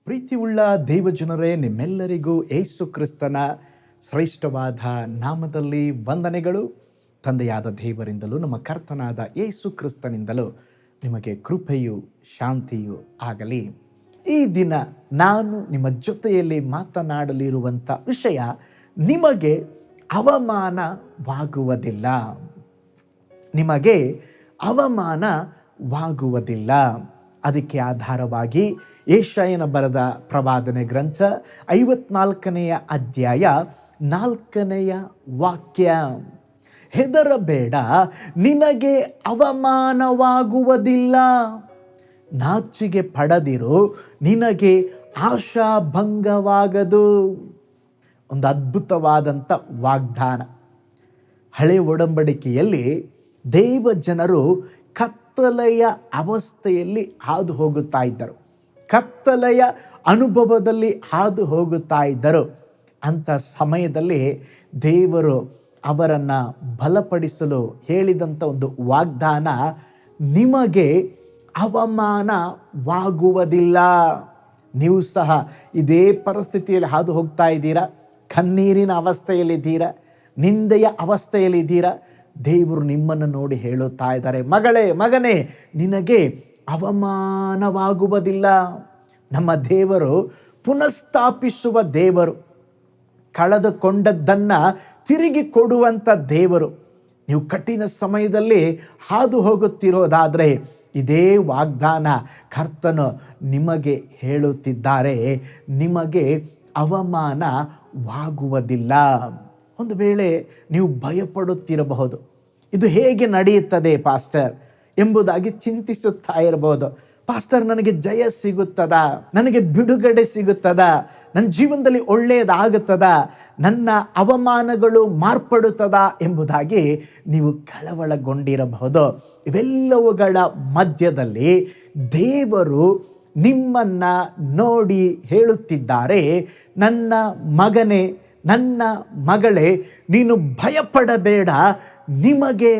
ಪ್ರೀತಿಯುಳ್ಳ ದೇವಜನರೇ, ನಿಮ್ಮೆಲ್ಲರಿಗೂ ಯೇಸು ಕ್ರಿಸ್ತನ ಶ್ರೇಷ್ಠವಾದ ನಾಮದಲ್ಲಿ ವಂದನೆಗಳು. ತಂದೆಯಾದ ದೇವರಿಂದಲೂ ನಮ್ಮ ಕರ್ತನಾದ ಯೇಸು ಕ್ರಿಸ್ತನಿಂದಲೂ ನಿಮಗೆ ಕೃಪೆಯು ಶಾಂತಿಯು ಆಗಲಿ. ಈ ದಿನ ನಾನು ನಿಮ್ಮ ಜೊತೆಯಲ್ಲಿ ಮಾತನಾಡಲಿರುವಂಥ ವಿಷಯ ನಿಮಗೆ ಅವಮಾನವಾಗುವುದಿಲ್ಲ. ನಿಮಗೆ ಅವಮಾನವಾಗುವುದಿಲ್ಲ. ಅದಕ್ಕೆ ಆಧಾರವಾಗಿ ಯೆಶಾಯನ ಬರೆದ ಪ್ರವಾದನೆ ಗ್ರಂಥ 54ನೇ ಅಧ್ಯಾಯ 4ನೇ ವಾಕ್ಯ, ಹೆದರಬೇಡ, ನಿನಗೆ ಅವಮಾನವಾಗುವುದಿಲ್ಲ. ನಾಚಿಕೆ ಪಡದಿರು, ನಿನಗೆ ಆಶಾಭಂಗವಾಗದು. ಒಂದು ಅದ್ಭುತವಾದಂಥ ವಾಗ್ದಾನ. ಹಳೆ ಒಡಂಬಡಿಕೆಯಲ್ಲಿ ದೇವ ಜನರು ಕತ್ತಲೆಯ ಅವಸ್ಥೆಯಲ್ಲಿ ಹಾದು ಹೋಗುತ್ತಾ ಇದ್ದರು. ಕತ್ತಲೆಯ ಅನುಭವದಲ್ಲಿ ಹಾದು ಹೋಗುತ್ತಾ ಇದ್ದರು. ಅಂಥ ಸಮಯದಲ್ಲಿ ದೇವರು ಅವರನ್ನು ಬಲಪಡಿಸಲು ಹೇಳಿದಂಥ ಒಂದು ವಾಗ್ದಾನ, ನಿಮಗೆ ಅವಮಾನವಾಗುವುದಿಲ್ಲ. ನೀವು ಸಹ ಇದೇ ಪರಿಸ್ಥಿತಿಯಲ್ಲಿ ಹಾದು ಹೋಗ್ತಾ ಇದ್ದೀರಾ? ಕಣ್ಣೀರಿನ ಅವಸ್ಥೆಯಲ್ಲಿದ್ದೀರಾ? ನಿಂದೆಯ ಅವಸ್ಥೆಯಲ್ಲಿದ್ದೀರಾ? ದೇವರು ನಿಮ್ಮನ್ನು ನೋಡಿ ಹೇಳುತ್ತಾ ಇದ್ದಾರೆ, ಮಗಳೇ, ಮಗನೇ, ನಿನಗೆ ಅವಮಾನವಾಗುವುದಿಲ್ಲ. ನಮ್ಮ ದೇವರು ಪುನಃಸ್ಥಾಪಿಸುವ ದೇವರು, ಕಳೆದುಕೊಂಡದ್ದನ್ನು ತಿರುಗಿ ಕೊಡುವಂಥ ದೇವರು. ನೀವು ಕಠಿಣ ಸಮಯದಲ್ಲಿ ಹಾದು ಹೋಗುತ್ತಿರೋದಾದರೆ ಇದೇ ವಾಗ್ದಾನ ಕರ್ತನು ನಿಮಗೆ ಹೇಳುತ್ತಿದ್ದಾರೆ, ನಿಮಗೆ ಅವಮಾನವಾಗುವುದಿಲ್ಲ. ಒಂದು ವೇಳೆ ನೀವು ಭಯಪಡುತ್ತಿರಬಹುದು, ಇದು ಹೇಗೆ ನಡೆಯುತ್ತದೆ ಪಾಸ್ಟರ್ ಎಂಬುದಾಗಿ ಚಿಂತಿಸುತ್ತಾ ಇರಬಹುದು. ಪಾಸ್ಟರ್, ನನಗೆ ಜಯ ಸಿಗುತ್ತದಾ? ನನಗೆ ಬಿಡುಗಡೆ ಸಿಗುತ್ತದಾ? ನನ್ನ ಜೀವನದಲ್ಲಿ ಒಳ್ಳೆಯದಾಗುತ್ತದಾ? ನನ್ನ ಅವಮಾನಗಳು ಮಾರ್ಪಡುತ್ತದಾ ಎಂಬುದಾಗಿ ನೀವು ಕಳವಳಗೊಂಡಿರಬಹುದು. ಇವೆಲ್ಲವುಗಳ ಮಧ್ಯದಲ್ಲಿ ದೇವರು ನಿಮ್ಮನ್ನು ನೋಡಿ ಹೇಳುತ್ತಿದ್ದಾರೆ, ನನ್ನ ಮಗನೇ, ನನ್ನ ಮಗಳೇ, ನೀನು ಭಯಪಡಬೇಡ, ನಿಮಗೆ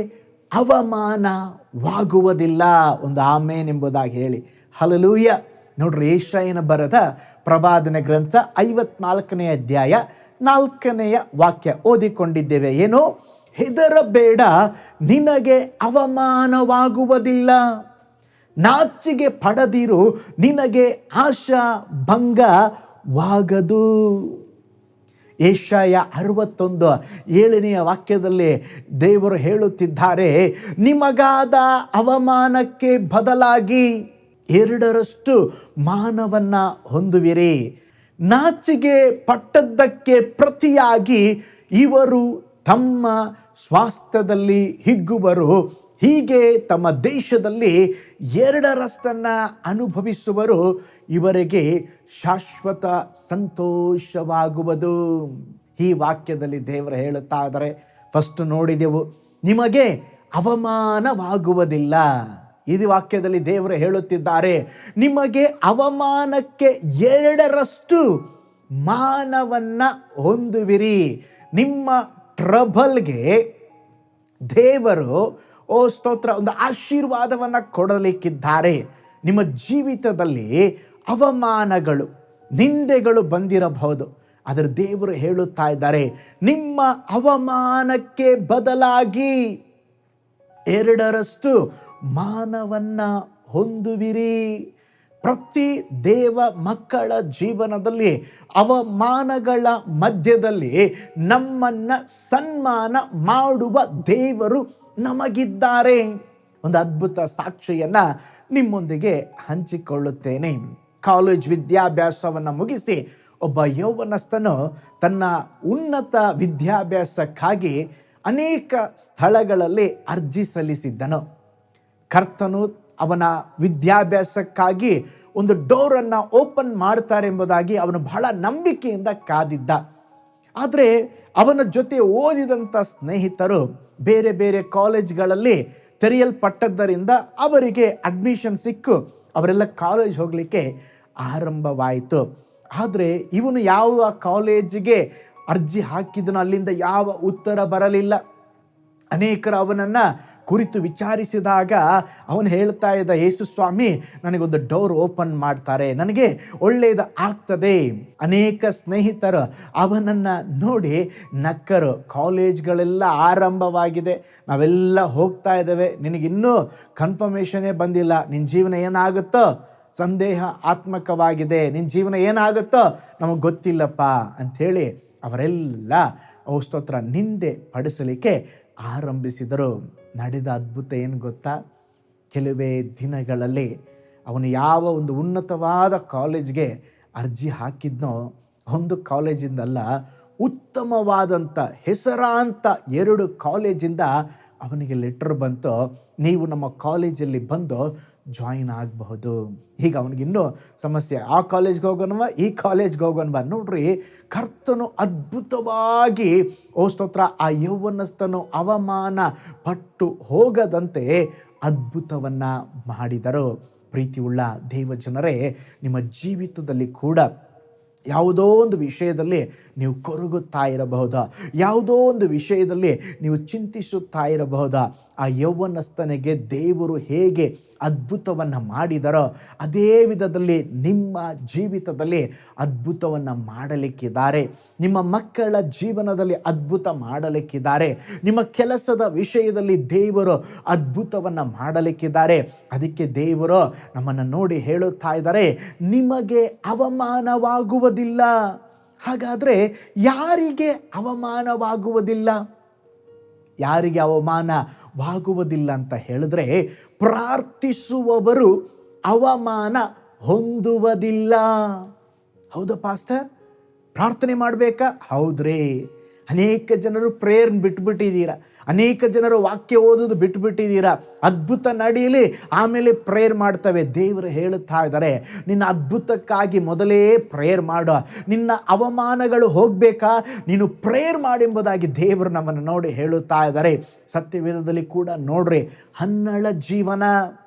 ಅವಮಾನವಾಗುವುದಿಲ್ಲ. ಒಂದು ಆಮೇನ್ ಎಂಬುದಾಗಿ ಹೇಳಿ ಹಲ್ಲೆಲೂಯ. ನೋಡ್ರಿ, ಯೆಶಾಯನ ಬರೆದ ಪ್ರವಾದನೆ ಗ್ರಂಥ 54ನೇ ಅಧ್ಯಾಯ 4ನೇ ವಾಕ್ಯ ಓದಿಕೊಂಡಿದ್ದೇವೆ. ಏನು? ಹೆದರಬೇಡ, ನಿನಗೆ ಅವಮಾನವಾಗುವುದಿಲ್ಲ. ನಾಚಿಕೆ ಪಡದಿರು, ನಿನಗೆ ಆಶಾಭಂಗವಾಗದು. ಯೆಶಾಯ 61:7ನೇ ವಾಕ್ಯದಲ್ಲಿ ದೇವರು ಹೇಳುತ್ತಿದ್ದಾರೆ, ನಿಮಗಾದ ಅವಮಾನಕ್ಕೆ ಬದಲಾಗಿ 2ರಷ್ಟು ಮಾನವನ್ನ ಹೊಂದುವಿರಿ. ನಾಚಿಕೆ ಪಟ್ಟದ್ದಕ್ಕೆ ಪ್ರತಿಯಾಗಿ ಇವರು ತಮ್ಮ ಸ್ವಾಸ್ಥ್ಯದಲ್ಲಿ ಹಿಗ್ಗುವರು. ಹೀಗೆ ತಮ್ಮ ದೇಶದಲ್ಲಿ 2ರಷ್ಟನ್ನು ಅನುಭವಿಸುವರು. ಇವರಿಗೆ ಶಾಶ್ವತ ಸಂತೋಷವಾಗುವುದು. ಈ ವಾಕ್ಯದಲ್ಲಿ ದೇವರು ಹೇಳುತ್ತಾ ಇದ್ದಾರೆ, ಫಸ್ಟ್ ನೋಡಿದೆವು, ನಿಮಗೆ ಅವಮಾನವಾಗುವುದಿಲ್ಲ. ಈ ವಾಕ್ಯದಲ್ಲಿ ದೇವರು ಹೇಳುತ್ತಿದ್ದಾರೆ, ನಿಮಗೆ ಅವಮಾನಕ್ಕೆ 2ರಷ್ಟು ಮಾನವನ್ನ ಹೊಂದುವಿರಿ. ನಿಮ್ಮ ಟ್ರಬಲ್ಗೆ ದೇವರು ಸ್ತೋತ್ರ, ಒಂದು ಆಶೀರ್ವಾದವನ್ನು ಕೊಡಲಿಕ್ಕಿದ್ದಾರೆ. ನಿಮ್ಮ ಜೀವಿತದಲ್ಲಿ ಅವಮಾನಗಳು, ನಿಂದೆಗಳು ಬಂದಿರಬಹುದು. ಆದರೆ ದೇವರು ಹೇಳುತ್ತಾ ಇದ್ದಾರೆ, ನಿಮ್ಮ ಅವಮಾನಕ್ಕೆ ಬದಲಾಗಿ 2ರಷ್ಟು ಮಾನವನ್ನ ಹೊಂದುವಿರಿ. ಪ್ರತಿ ದೇವ ಮಕ್ಕಳ ಜೀವನದಲ್ಲಿ ಅವಮಾನಗಳ ಮಧ್ಯದಲ್ಲಿ ನಮ್ಮನ್ನ ಸನ್ಮಾನ ಮಾಡುವ ದೇವರು ನಮಗಿದ್ದಾರೆ. ಒಂದು ಅದ್ಭುತ ಸಾಕ್ಷಿಯನ್ನ ನಿಮ್ಮೊಂದಿಗೆ ಹಂಚಿಕೊಳ್ಳುತ್ತೇನೆ. ಕಾಲೇಜ್ ವಿದ್ಯಾಭ್ಯಾಸವನ್ನು ಮುಗಿಸಿ ಒಬ್ಬ ಯೌವನಸ್ಥನು ತನ್ನ ಉನ್ನತ ವಿದ್ಯಾಭ್ಯಾಸಕ್ಕಾಗಿ ಅನೇಕ ಸ್ಥಳಗಳಲ್ಲಿ ಅರ್ಜಿ ಸಲ್ಲಿಸಿದ್ದನು. ಕರ್ತನು ಅವನ ವಿದ್ಯಾಭ್ಯಾಸಕ್ಕಾಗಿ ಒಂದು ಡೋರನ್ನು ಓಪನ್ ಮಾಡ್ತಾರೆ ಎಂಬುದಾಗಿ ಅವನು ಬಹಳ ನಂಬಿಕೆಯಿಂದ ಕಾದಿದ್ದ. ಆದರೆ ಅವನ ಜೊತೆ ಓದಿದಂಥ ಸ್ನೇಹಿತರು ಬೇರೆ ಬೇರೆ ಕಾಲೇಜ್ಗಳಲ್ಲಿ ತೆರೆಯಲ್ಪಟ್ಟದ್ದರಿಂದ ಅವರಿಗೆ ಅಡ್ಮಿಷನ್ ಸಿಕ್ಕು ಅವರೆಲ್ಲ ಕಾಲೇಜ್ ಹೋಗಲಿಕ್ಕೆ ಆರಂಭವಾಯಿತು. ಆದರೆ ಇವನು ಯಾವ ಕಾಲೇಜಿಗೆ ಅರ್ಜಿ ಹಾಕಿದನೋ ಅಲ್ಲಿಂದ ಯಾವ ಉತ್ತರ ಬರಲಿಲ್ಲ. ಅನೇಕರು ಅವನನ್ನು ಕುರಿತು ವಿಚಾರಿಸಿದಾಗ ಅವನು ಹೇಳ್ತಾ ಇದ್ದ, ಯೇಸು ಸ್ವಾಮಿ ನನಗೊಂದು ಡೋರ್ ಓಪನ್ ಮಾಡ್ತಾರೆ, ನನಗೆ ಒಳ್ಳೆಯದು ಆಗ್ತದೆ. ಅನೇಕ ಸ್ನೇಹಿತರು ಅವನನ್ನು ನೋಡಿ ನಕ್ಕರು. ಕಾಲೇಜ್ಗಳೆಲ್ಲ ಆರಂಭವಾಗಿದೆ, ನಾವೆಲ್ಲ ಹೋಗ್ತಾ ಇದ್ದೇವೆ, ನಿನಗಿನ್ನೂ ಕನ್ಫರ್ಮೇಷನ್ನೇ ಬಂದಿಲ್ಲ, ನಿನ್ನ ಜೀವನ ಏನಾಗುತ್ತೋ ಸಂದೇಹ ಆತ್ಮಕವಾಗಿದೆ, ನಿನ್ನ ಜೀವನ ಏನಾಗುತ್ತೋ ನಮಗೆ ಗೊತ್ತಿಲ್ಲಪ್ಪ ಅಂಥೇಳಿ ಅವರೆಲ್ಲ ಸ್ತೋತ್ರ ನಿಂದೆ ಪಡಿಸಲಿಕ್ಕೆ ಆರಂಭಿಸಿದರು. ನಡೆದ ಅದ್ಭುತ ಏನು ಗೊತ್ತಾ? ಕೆಲವೇ ದಿನಗಳಲ್ಲಿ ಅವನು ಯಾವ ಒಂದು ಉನ್ನತವಾದ ಕಾಲೇಜ್ಗೆ ಅರ್ಜಿ ಹಾಕಿದ್ನೋ, ಒಂದು ಕಾಲೇಜಿಂದಲ್ಲ, ಉತ್ತಮವಾದಂಥ ಹೆಸರಾಂತ 2 ಕಾಲೇಜಿಂದ ಅವನಿಗೆ ಲೆಟರ್ ಬಂತು, ನೀವು ನಮ್ಮ ಕಾಲೇಜಲ್ಲಿ ಬಂದು ಜಾಯಿನ್ ಆಗಬಹುದು. ಈಗ ಅವನಿಗಿನ್ನೂ ಸಮಸ್ಯೆ, ಆ ಕಾಲೇಜ್ಗೆ ಹೋಗೋಣವ, ಈ ಕಾಲೇಜ್ಗೆ ಹೋಗೋಣವ. ನೋಡ್ರಿ, ಕರ್ತನು ಅದ್ಭುತವಾಗಿ ಸ್ತೋತ್ರ ಆ ಯೌವನಸ್ಥನು ಅವಮಾನ ಪಟ್ಟು ಹೋಗದಂತೆ ಅದ್ಭುತವನ್ನು ಮಾಡಿದರು. ಪ್ರೀತಿಯುಳ್ಳ ದೇವಜನರೇ, ನಿಮ್ಮ ಜೀವಿತದಲ್ಲಿ ಕೂಡ ಯಾವುದೋ ಒಂದು ವಿಷಯದಲ್ಲಿ ನೀವು ಕೊರಗುತ್ತಾ ಇರಬಹುದಾ, ಯಾವುದೋ ಒಂದು ವಿಷಯದಲ್ಲಿ ನೀವು ಚಿಂತಿಸುತ್ತಾ ಇರಬಹುದಾ. ಆ ಯೌವನಸ್ಥನಿಗೆ ದೇವರು ಹೇಗೆ ಅದ್ಭುತವನ್ನು ಮಾಡಿದರೋ ಅದೇ ವಿಧದಲ್ಲಿ ನಿಮ್ಮ ಜೀವಿತದಲ್ಲಿ ಅದ್ಭುತವನ್ನು ಮಾಡಲಿಕ್ಕಿದ್ದಾರೆ. ನಿಮ್ಮ ಮಕ್ಕಳ ಜೀವನದಲ್ಲಿ ಅದ್ಭುತ ಮಾಡಲಿಕ್ಕಿದ್ದಾರೆ. ನಿಮ್ಮ ಕೆಲಸದ ವಿಷಯದಲ್ಲಿ ದೇವರು ಅದ್ಭುತವನ್ನು ಮಾಡಲಿಕ್ಕಿದ್ದಾರೆ. ಅದಕ್ಕೆ ದೇವರು ನಮ್ಮನ್ನು ನೋಡಿ ಹೇಳುತ್ತಾ ಇದ್ದಾರೆ, ನಿಮಗೆ ಅವಮಾನವಾಗುವುದಿಲ್ಲ. ಹಾಗಾದರೆ ಯಾರಿಗೆ ಅವಮಾನವಾಗುವುದಿಲ್ಲ? ಯಾರಿಗೆ ಅವಮಾನವಾಗುವುದಿಲ್ಲ ಅಂತ ಹೇಳಿದ್ರೆ, ಪ್ರಾರ್ಥಿಸುವವರು ಅವಮಾನ ಹೊಂದುವುದಿಲ್ಲ. ಹೌದಾ ಪಾಸ್ಟರ್? ಪ್ರಾರ್ಥನೆ ಮಾಡಬೇಕಾ? ಹೌದ್ರಿ. ಅನೇಕ ಜನರು ಪ್ರೇಯರ್ನ ಬಿಟ್ಬಿಟ್ಟಿದ್ದೀರಾ, ಅನೇಕ ಜನರು ವಾಕ್ಯ ಓದೋದು ಬಿಟ್ಟುಬಿಟ್ಟಿದ್ದೀರಾ. ಅದ್ಭುತ ನಡೀಲಿ, ಆಮೇಲೆ ಪ್ರೇಯರ್ ಮಾಡ್ತವೆ. ದೇವರು ಹೇಳುತ್ತಾ ಇದ್ದಾರೆ, ನಿನ್ನ ಅದ್ಭುತಕ್ಕಾಗಿ ಮೊದಲೇ ಪ್ರೇಯರ್ ಮಾಡು. ನಿನ್ನ ಅವಮಾನಗಳು ಹೋಗಬೇಕಾ, ನೀನು ಪ್ರೇಯರ್ ಮಾಡೆಂಬುದಾಗಿ ದೇವರು ನಮ್ಮನ್ನು ನೋಡಿ ಹೇಳುತ್ತಾ ಇದ್ದಾರೆ. ಸತ್ಯವೇದದಲ್ಲಿ ಕೂಡ ನೋಡ್ರಿ, ಹನ್ನಳ ಜೀವನ,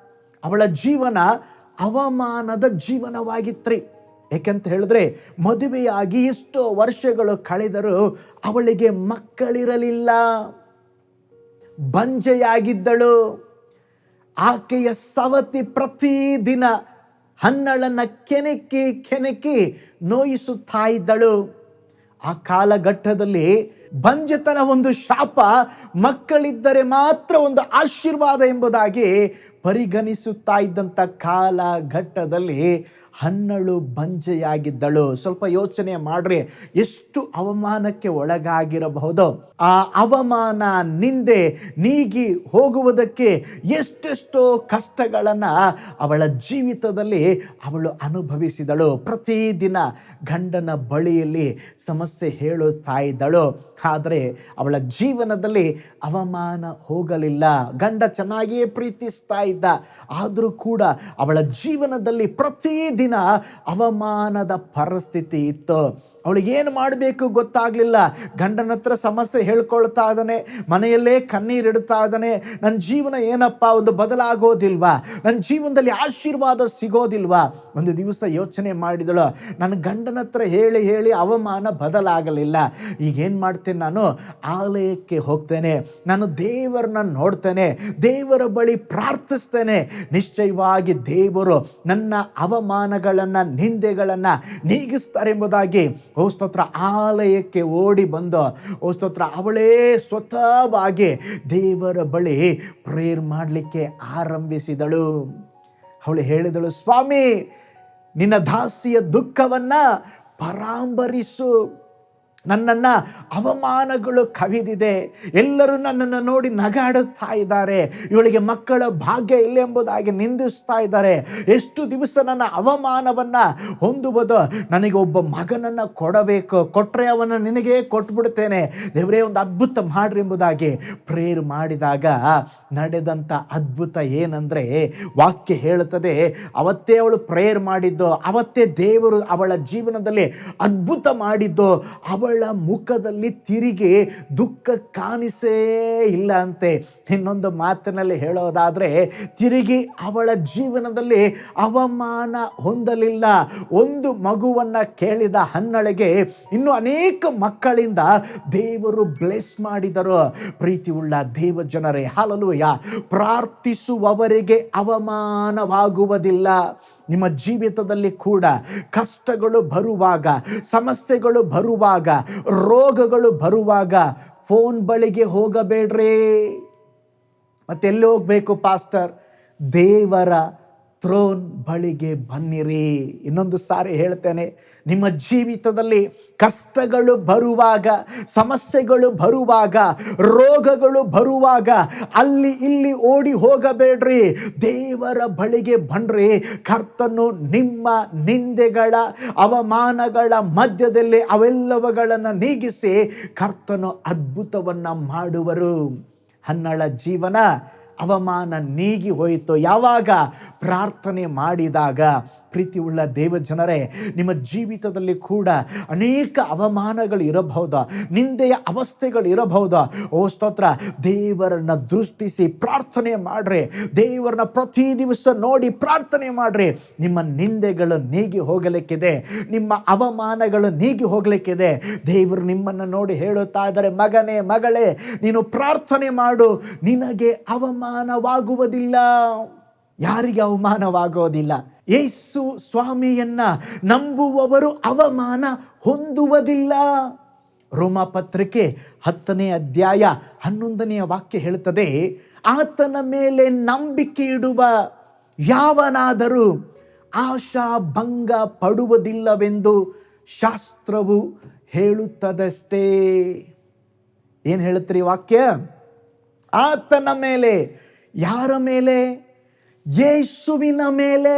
ಅವಳ ಜೀವನ ಅವಮಾನದ ಜೀವನವಾಗಿತ್ರಿ. ಏಕೆಂತ ಹೇಳಿದ್ರೆ, ಮದುವೆಯಾಗಿ ಎಷ್ಟೋ ವರ್ಷಗಳು ಕಳೆದರೂ ಅವಳಿಗೆ ಮಕ್ಕಳಿರಲಿಲ್ಲ, ಬಂಜೆಯಾಗಿದ್ದಳು. ಆಕೆಯ ಸವತಿ ಪ್ರತಿದಿನ ಹನ್ನಳನ್ನು ಕೆಣಕಿ ನೋಯಿಸುತ್ತಾ ಇದ್ದಳು. ಆ ಕಾಲಘಟ್ಟದಲ್ಲಿ ಬಂಜೆತನ ಒಂದು ಶಾಪ, ಮಕ್ಕಳಿದ್ದರೆ ಮಾತ್ರ ಒಂದು ಆಶೀರ್ವಾದ ಎಂಬುದಾಗಿ ಪರಿಗಣಿಸುತ್ತಾ ಇದ್ದಂಥ ಕಾಲಘಟ್ಟದಲ್ಲಿ ಹನ್ನಳು ಬಂಜೆಯಾಗಿದ್ದಳು. ಸ್ವಲ್ಪ ಯೋಚನೆ ಮಾಡ್ರಿ, ಎಷ್ಟು ಅವಮಾನಕ್ಕೆ ಒಳಗಾಗಿರಬಹುದು. ಆ ಅವಮಾನ, ನಿಂದೆ ನೀಗಿ ಹೋಗುವುದಕ್ಕೆ ಎಷ್ಟೆಷ್ಟೋ ಕಷ್ಟಗಳನ್ನು ಅವಳ ಜೀವಿತದಲ್ಲಿ ಅವಳು ಅನುಭವಿಸಿದಳು. ಪ್ರತಿದಿನ ಗಂಡನ ಬಳಿಯಲ್ಲಿ ಸಮಸ್ಯೆ ಹೇಳುತ್ತಾ ಇದ್ದಳು. ಆದರೆ ಅವಳ ಜೀವನದಲ್ಲಿ ಅವಮಾನ ಹೋಗಲಿಲ್ಲ. ಗಂಡ ಚೆನ್ನಾಗಿಯೇ ಪ್ರೀತಿಸ್ತಾ ಇದ್ದ, ಆದರೂ ಕೂಡ ಅವಳ ಜೀವನದಲ್ಲಿ ಪ್ರತಿದಿನ ಅವಮಾನದ ಪರಿಸ್ಥಿತಿ ಇತ್ತು. ಅವಳಿಗೇನು ಮಾಡಬೇಕು ಗೊತ್ತಾಗಲಿಲ್ಲ. ಗಂಡನ ಹತ್ರ ಸಮಸ್ಯೆ ಹೇಳ್ಕೊಳ್ತಾ ಇದ್ದಾನೆ, ಮನೆಯಲ್ಲೇ ಕಣ್ಣೀರಿಡ್ತಾ ಇದ್ದಾನೆ. ನನ್ನ ಜೀವನ ಏನಪ್ಪ, ಒಂದು ಬದಲಾಗೋದಿಲ್ವಾ? ನನ್ನ ಜೀವನದಲ್ಲಿ ಆಶೀರ್ವಾದ ಸಿಗೋದಿಲ್ವಾ? ಒಂದು ದಿವಸ ಯೋಚನೆ ಮಾಡಿದಳು, ನನ್ನ ಗಂಡನ ಹತ್ರ ಹೇಳಿ ಹೇಳಿ ಅವಮಾನ ಬದಲಾಗಲಿಲ್ಲ. ಈಗೇನು ಮಾಡ್ತೇನೆ, ನಾನು ಆಲಯಕ್ಕೆ ಹೋಗ್ತೇನೆ, ನಾನು ದೇವರನ್ನ ನೋಡ್ತೇನೆ, ದೇವರ ಬಳಿ ಪ್ರಾರ್ಥಿಸ್ತೇನೆ. ನಿಶ್ಚಯವಾಗಿ ದೇವರು ನನ್ನ ಅವಮಾನಗಳನ್ನು, ನಿಂದೆಗಳನ್ನು ನೀಗಿಸ್ತಾರೆ ಎಂಬುದಾಗಿ ಸ್ತೋತ್ರ ಆಲಯಕ್ಕೆ ಓಡಿ ಬಂದು ಸ್ತೋತ್ರ ಅವಳೇ ಸ್ವತಃವಾಗಿ ದೇವರ ಬಳಿ ಪ್ರೇಯರ್ ಮಾಡಲಿಕ್ಕೆ ಆರಂಭಿಸಿದಳು. ಅವಳು ಹೇಳಿದಳು, ಸ್ವಾಮಿ, ನಿನ್ನ ದಾಸಿಯ ದುಃಖವನ್ನು ಪರಾಂಬರಿಸು. ನನ್ನನ್ನು ಅವಮಾನಗಳು ಕವಿದಿದೆ, ಎಲ್ಲರೂ ನನ್ನನ್ನು ನೋಡಿ ನಗಾಡುತ್ತಾ ಇದ್ದಾರೆ, ಇವಳಿಗೆ ಮಕ್ಕಳ ಭಾಗ್ಯ ಇಲ್ಲ ಎಂಬುದಾಗಿ ನಿಂದಿಸ್ತಾ ಇದ್ದಾರೆ. ಎಷ್ಟು ದಿವಸ ನನ್ನ ಅವಮಾನವನ್ನು ಹೊಂದುವುದು? ನನಗೆ ಒಬ್ಬ ಮಗನನ್ನು ಕೊಡಬೇಕು, ಕೊಟ್ಟರೆ ಅವನು ನಿನಗೆ ಕೊಟ್ಬಿಡ್ತೇನೆ, ದೇವರೇ ಒಂದು ಅದ್ಭುತ ಮಾಡ್ರಿ ಎಂಬುದಾಗಿ ಪ್ರೇಯರ್ ಮಾಡಿದಾಗ ನಡೆದಂಥ ಅದ್ಭುತ ಏನಂದರೆ, ವಾಕ್ಯ ಹೇಳುತ್ತದೆ, ಅವತ್ತೇ ಅವಳು ಪ್ರೇಯರ್ ಮಾಡಿದ್ದು, ಅವತ್ತೇ ದೇವರು ಅವಳ ಜೀವನದಲ್ಲಿ ಅದ್ಭುತ ಮಾಡಿದ್ದು. ಅವಳ ಅವಳ ಮುಖದಲ್ಲಿ ತಿರುಗಿ ದುಃಖ ಕಾಣಿಸೇ ಇಲ್ಲ ಅಂತೆ. ಇನ್ನೊಂದು ಮಾತಿನಲ್ಲಿ ಹೇಳೋದಾದರೆ, ತಿರುಗಿ ಅವಳ ಜೀವನದಲ್ಲಿ ಅವಮಾನ ಹೊಂದಲಿಲ್ಲ. ಒಂದು ಮಗುವನ್ನು ಕೇಳಿದ ಹನ್ನಳಿಗೆ ಇನ್ನು ಅನೇಕ ಮಕ್ಕಳಿಂದ ದೇವರು ಬ್ಲೆಸ್ ಮಾಡಿದರು. ಪ್ರೀತಿಯುಳ್ಳ ದೇವ ಜನರೇ, ಹಲ್ಲೆಲೂಯ. ಪ್ರಾರ್ಥಿಸುವವರಿಗೆ ಅವಮಾನವಾಗುವುದಿಲ್ಲ. ನಿಮ್ಮ ಜೀವಿತದಲ್ಲಿ ಕೂಡ ಕಷ್ಟಗಳು ಬರುವಾಗ, ಸಮಸ್ಯೆಗಳು ಬರುವಾಗ, ರೋಗಗಳು ಬರುವಾಗ ಫೋನ್ ಬಳಿಗೆ ಹೋಗಬೇಡ್ರಿ. ಮತ್ತೆಲ್ಲಿ ಹೋಗಬೇಕು ಪಾಸ್ಟರ್? ದೇವರ ಥ್ರೋನ್ ಬಳಿಗೆ ಬನ್ನಿರಿ. ಇನ್ನೊಂದು ಸಾರಿ ಹೇಳ್ತೇನೆ, ನಿಮ್ಮ ಜೀವಿತದಲ್ಲಿ ಕಷ್ಟಗಳು ಬರುವಾಗ, ಸಮಸ್ಯೆಗಳು ಬರುವಾಗ, ರೋಗಗಳು ಬರುವಾಗ ಅಲ್ಲಿ ಇಲ್ಲಿ ಓಡಿ ಹೋಗಬೇಡ್ರಿ. ದೇವರ ಬಳಿಗೆ ಬನ್ರಿ. ಕರ್ತನು ನಿಮ್ಮ ನಿಂದೆಗಳ, ಅವಮಾನಗಳ ಮಧ್ಯದಲ್ಲಿ ಅವೆಲ್ಲವುಗಳನ್ನು ನೀಗಿಸಿ ಕರ್ತನು ಅದ್ಭುತವನ್ನು ಮಾಡುವರು. ಹನ್ನಳ ಜೀವನ ಅವಮಾನ ನೀಗಿ ಹೋಯಿತು ಯಾವಾಗ? ಪ್ರಾರ್ಥನೆ ಮಾಡಿದಾಗ. ಪ್ರೀತಿಯುಳ್ಳ ದೇವ ಜನರೇ, ನಿಮ್ಮ ಜೀವಿತದಲ್ಲಿ ಕೂಡ ಅನೇಕ ಅವಮಾನಗಳು ಇರಬಹುದು, ನಿಂದೆಯ ಅವಸ್ಥೆಗಳು ಇರಬಹುದು. ಓ ಸ್ತೋತ್ರ. ದೇವರನ್ನ ದೃಷ್ಟಿಸಿ ಪ್ರಾರ್ಥನೆ ಮಾಡ್ರಿ. ದೇವರನ್ನ ಪ್ರತಿ ದಿವಸ ನೋಡಿ ಪ್ರಾರ್ಥನೆ ಮಾಡ್ರಿ. ನಿಮ್ಮ ನಿಂದೆಗಳು ನೀಗಿ ಹೋಗಲಿಕ್ಕಿದೆ, ನಿಮ್ಮ ಅವಮಾನಗಳು ನೀಗಿ ಹೋಗಲಿಕ್ಕಿದೆ. ದೇವರು ನಿಮ್ಮನ್ನು ನೋಡಿ ಹೇಳುತ್ತಾ ಇದ್ದಾರೆ, ಮಗನೇ ಮಗಳೇ, ನೀನು ಪ್ರಾರ್ಥನೆ ಮಾಡು, ನಿನಗೆ ಅವಮಾನವಾಗುವುದಿಲ್ಲ. ಯಾರಿಗೆ ಅವಮಾನವಾಗೋದಿಲ್ಲ? ಯೇಸು ಸ್ವಾಮಿಯನ್ನ ನಂಬುವವರು ಅವಮಾನ ಹೊಂದುವುದಿಲ್ಲ. ರೋಮಪತ್ರಿಕೆ 10ನೇ ಅಧ್ಯಾಯ 11ನೇ ವಾಕ್ಯ ಹೇಳುತ್ತದೆ, ಆತನ ಮೇಲೆ ನಂಬಿಕೆ ಇಡುವ ಯಾವನಾದರೂ ಆಶಾಭಂಗ ಪಡುವುದಿಲ್ಲವೆಂದು ಶಾಸ್ತ್ರವು ಹೇಳುತ್ತದಷ್ಟೇ. ಏನು ಹೇಳುತ್ತೀರಿ ವಾಕ್ಯ? ಆತನ ಮೇಲೆ. ಯಾರ ಮೇಲೆ? ಯೇಸುವಿನ ಮೇಲೆ.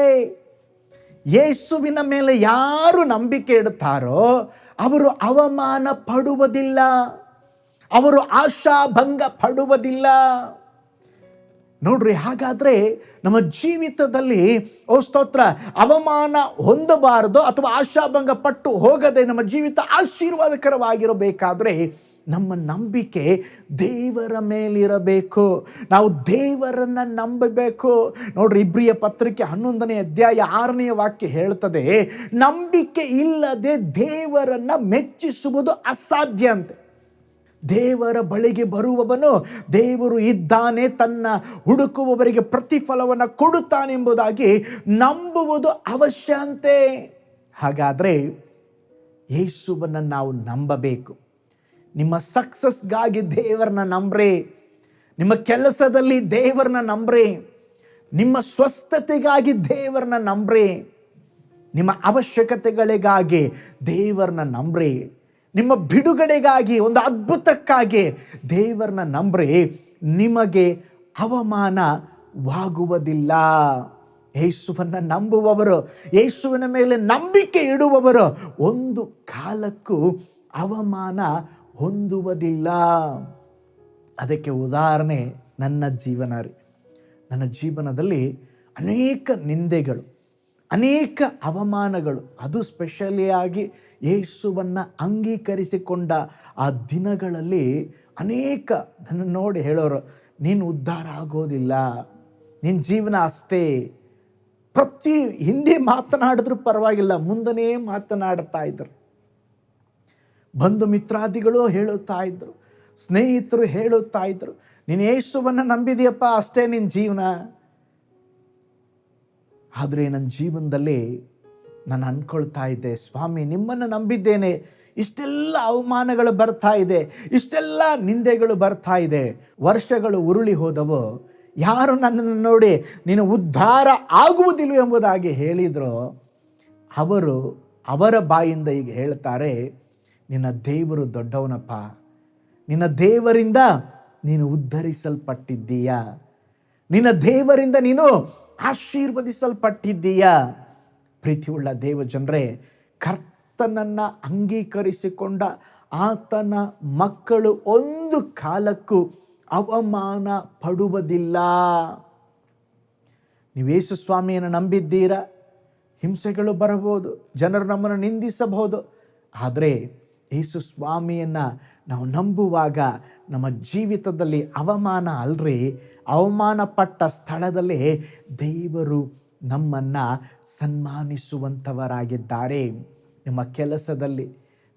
ಯೇಸುವಿನ ಮೇಲೆ ಯಾರು ನಂಬಿಕೆ ಇಡುತ್ತಾರೋ ಅವರು ಅವಮಾನ ಪಡುವುದಿಲ್ಲ, ಅವರು ಆಶಾಭಂಗ ಪಡುವುದಿಲ್ಲ. ನೋಡ್ರಿ, ಹಾಗಾದ್ರೆ ನಮ್ಮ ಜೀವಿತದಲ್ಲಿ ಓ ಸ್ತೋತ್ರ ಅವಮಾನ ಹೊಂದಬಾರದು ಅಥವಾ ಆಶಾಭಂಗ ಪಟ್ಟು ಹೋಗದೆ ನಮ್ಮ ಜೀವಿತ ಆಶೀರ್ವಾದಕರವಾಗಿರಬೇಕಾದ್ರೆ ನಮ್ಮ ನಂಬಿಕೆ ದೇವರ ಮೇಲಿರಬೇಕು. ನಾವು ದೇವರನ್ನು ನಂಬಬೇಕು. ನೋಡ್ರಿ, ಇಬ್ರಿಯ ಪತ್ರಿಕೆ 11ನೇ ಅಧ್ಯಾಯ 6ನೇ ವಾಕ್ಯ ಹೇಳ್ತದೆ, ನಂಬಿಕೆ ಇಲ್ಲದೆ ದೇವರನ್ನು ಮೆಚ್ಚಿಸುವುದು ಅಸಾಧ್ಯ ಅಂತೆ. ದೇವರ ಬಳಿಗೆ ಬರುವವನು ದೇವರು ಇದ್ದಾನೆ, ತನ್ನ ಹುಡುಕುವವರಿಗೆ ಪ್ರತಿಫಲವನ್ನು ಕೊಡುತ್ತಾನೆಂಬುದಾಗಿ ನಂಬುವುದು ಅವಶ್ಯ ಅಂತೆ. ಹಾಗಾದರೆ ಯೇಸುವನ್ನು ನಾವು ನಂಬಬೇಕು. ನಿಮ್ಮ ಸಕ್ಸಸ್ಗಾಗಿ ದೇವರನ್ನ ನಂಬ್ರಿ, ನಿಮ್ಮ ಕೆಲಸದಲ್ಲಿ ದೇವರನ್ನ ನಂಬ್ರಿ, ನಿಮ್ಮ ಸ್ವಸ್ಥತೆಗಾಗಿ ದೇವರನ್ನ ನಂಬ್ರಿ, ನಿಮ್ಮ ಅವಶ್ಯಕತೆಗಳಿಗಾಗಿ ದೇವರನ್ನ ನಂಬ್ರಿ, ನಿಮ್ಮ ಬಿಡುಗಡೆಗಾಗಿ ಒಂದು ಅದ್ಭುತಕ್ಕಾಗಿ ದೇವರನ್ನ ನಂಬ್ರಿ. ನಿಮಗೆ ಅವಮಾನವಾಗುವುದಿಲ್ಲ. ಯೇಸುವನ್ನು ನಂಬುವವರು, ಯೇಸುವಿನ ಮೇಲೆ ನಂಬಿಕೆ ಇಡುವವರು ಒಂದು ಕಾಲಕ್ಕೂ ಅವಮಾನ ಹೊಂದುವುದಿಲ್ಲ. ಅದಕ್ಕೆ ಉದಾಹರಣೆ ನನ್ನ ಜೀವನ ರೀ. ನನ್ನ ಜೀವನದಲ್ಲಿ ಅನೇಕ ನಿಂದೆಗಳು, ಅನೇಕ ಅವಮಾನಗಳು, ಅದು ಸ್ಪೆಷಲಿಯಾಗಿ ಯೇಸುವನ್ನು ಅಂಗೀಕರಿಸಿಕೊಂಡ ಆ ದಿನಗಳಲ್ಲಿ ಅನೇಕ ನನ್ನ ನೋಡಿ ಹೇಳೋರು, ನೀನು ಉದ್ಧಾರ ಆಗೋದಿಲ್ಲ, ನಿನ್ನ ಜೀವನ ಅಷ್ಟೇ. ಪ್ರತಿ ಹಿಂದೆ ಮಾತನಾಡಿದ್ರು ಪರವಾಗಿಲ್ಲ, ಮುಂದನೇ ಮಾತನಾಡ್ತಾ ಇದ್ರು. ಬಂಧು ಮಿತ್ರಾದಿಗಳು ಹೇಳುತ್ತಾ ಇದ್ರು, ಸ್ನೇಹಿತರು ಹೇಳುತ್ತಾ ಇದ್ರು, ನೀನು ಯೇಸುವನ್ನು ನಂಬಿದೆಯಪ್ಪ, ಅಷ್ಟೇ ನಿನ್ನ ಜೀವನ. ಆದರೆ ನನ್ನ ಜೀವನದಲ್ಲಿ ನಾನು ಅಂದ್ಕೊಳ್ತಾ ಇದ್ದೆ, ಸ್ವಾಮಿ ನಿಮ್ಮನ್ನು ನಂಬಿದ್ದೇನೆ, ಇಷ್ಟೆಲ್ಲ ಅವಮಾನಗಳು ಬರ್ತಾ ಇದೆ, ಇಷ್ಟೆಲ್ಲ ನಿಂದೆಗಳು ಬರ್ತಾ ಇದೆ. ವರ್ಷಗಳು ಉರುಳಿ ಹೋದವು. ಯಾರು ನನ್ನನ್ನು ನೋಡಿ ನೀನು ಉದ್ಧಾರ ಆಗುವುದಿಲ್ಲ ಎಂಬುದಾಗಿ ಹೇಳಿದ್ರು, ಅವರು ಅವರ ಬಾಯಿಂದ ಈಗ ಹೇಳ್ತಾರೆ, ನಿನ್ನ ದೇವರು ದೊಡ್ಡವನಪ್ಪ, ನಿನ್ನ ದೇವರಿಂದ ನೀನು ಉದ್ಧರಿಸಲ್ಪಟ್ಟಿದ್ದೀಯಾ, ನಿನ್ನ ದೇವರಿಂದ ನೀನು ಆಶೀರ್ವದಿಸಲ್ಪಟ್ಟಿದ್ದೀಯಾ. ಪ್ರೀತಿಯುಳ್ಳ ದೇವ ಜನರೇ, ಕರ್ತನನ್ನು ಅಂಗೀಕರಿಸಿಕೊಂಡ ಆತನ ಮಕ್ಕಳು ಒಂದು ಕಾಲಕ್ಕೂ ಅವಮಾನ ಪಡುವುದಿಲ್ಲ. ನೀವು ಯೇಸು ಸ್ವಾಮಿಯನ್ನು ನಂಬಿದ್ದೀರಾ, ಹಿಂಸೆಗಳು ಬರಬಹುದು, ಜನರು ನಮ್ಮನ್ನು ನಿಂದಿಸಬಹುದು. ಆದರೆ ಯೇಸು ಸ್ವಾಮಿಯನ್ನು ನಾವು ನಂಬುವಾಗ ನಮ್ಮ ಜೀವಿತದಲ್ಲಿ ಅವಮಾನ ಅಲ್ರಿ, ಅವಮಾನ ಪಟ್ಟ ಸ್ಥಳದಲ್ಲಿ ದೇವರು ನಮ್ಮನ್ನು ಸನ್ಮಾನಿಸುವಂಥವರಾಗಿದ್ದಾರೆ. ನಿಮ್ಮ ಕೆಲಸದಲ್ಲಿ,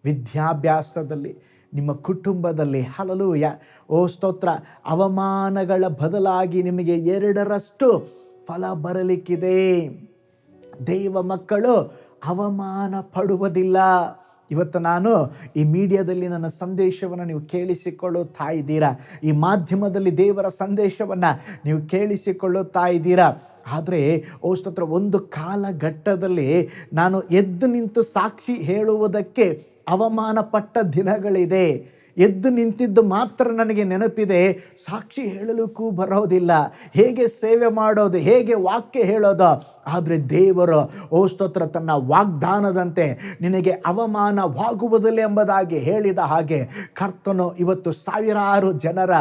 ವಿದ್ಯಾಭ್ಯಾಸದಲ್ಲಿ, ನಿಮ್ಮ ಕುಟುಂಬದಲ್ಲಿ, ಹಲ್ಲೆಲೂಯಾ, ಓ ಸ್ತೋತ್ರ, ಅವಮಾನಗಳ ಬದಲಾಗಿ ನಿಮಗೆ 2ರಷ್ಟು ಫಲ ಬರಲಿಕ್ಕಿದೆ. ದೇವ ಮಕ್ಕಳು ಅವಮಾನ ಪಡುವುದಿಲ್ಲ. ಇವತ್ತು ನಾನು ಈ ಮೀಡಿಯಾದಲ್ಲಿ ನನ್ನ ಸಂದೇಶವನ್ನು ನೀವು ಕೇಳಿಸಿಕೊಳ್ಳುತ್ತಾ ಇದ್ದೀರಾ, ಈ ಮಾಧ್ಯಮದಲ್ಲಿ ದೇವರ ಸಂದೇಶವನ್ನು ನೀವು ಕೇಳಿಸಿಕೊಳ್ಳುತ್ತಾ ಇದ್ದೀರಾ. ಆದರೆ ಓ ಸ್ತೋತ್ರ, ಒಂದು ಕಾಲಘಟ್ಟದಲ್ಲಿ ನಾನು ಎದ್ದು ನಿಂತು ಸಾಕ್ಷಿ ಹೇಳುವುದಕ್ಕೆ ಅವಮಾನ ಪಟ್ಟ ದಿನಗಳಿದೆ. ಎದ್ದು ನಿಂತಿದ್ದು ಮಾತ್ರ ನನಗೆ ನೆನಪಿದೆ, ಸಾಕ್ಷಿ ಹೇಳಲಿಕ್ಕೂ ಬರೋದಿಲ್ಲ. ಹೇಗೆ ಸೇವೆ ಮಾಡೋದು, ಹೇಗೆ ವಾಕ್ಯ ಹೇಳೋದು. ಆದರೆ ದೇವರು ಓ ಸ್ತೋತ್ರ ತನ್ನ ವಾಗ್ದಾನದಂತೆ ನಿನಗೆ ಅವಮಾನವಾಗುವುದಿಲ್ಲ ಎಂಬುದಾಗಿ ಹೇಳಿದ ಹಾಗೆ ಕರ್ತನು ಇವತ್ತು ಸಾವಿರಾರು ಜನರ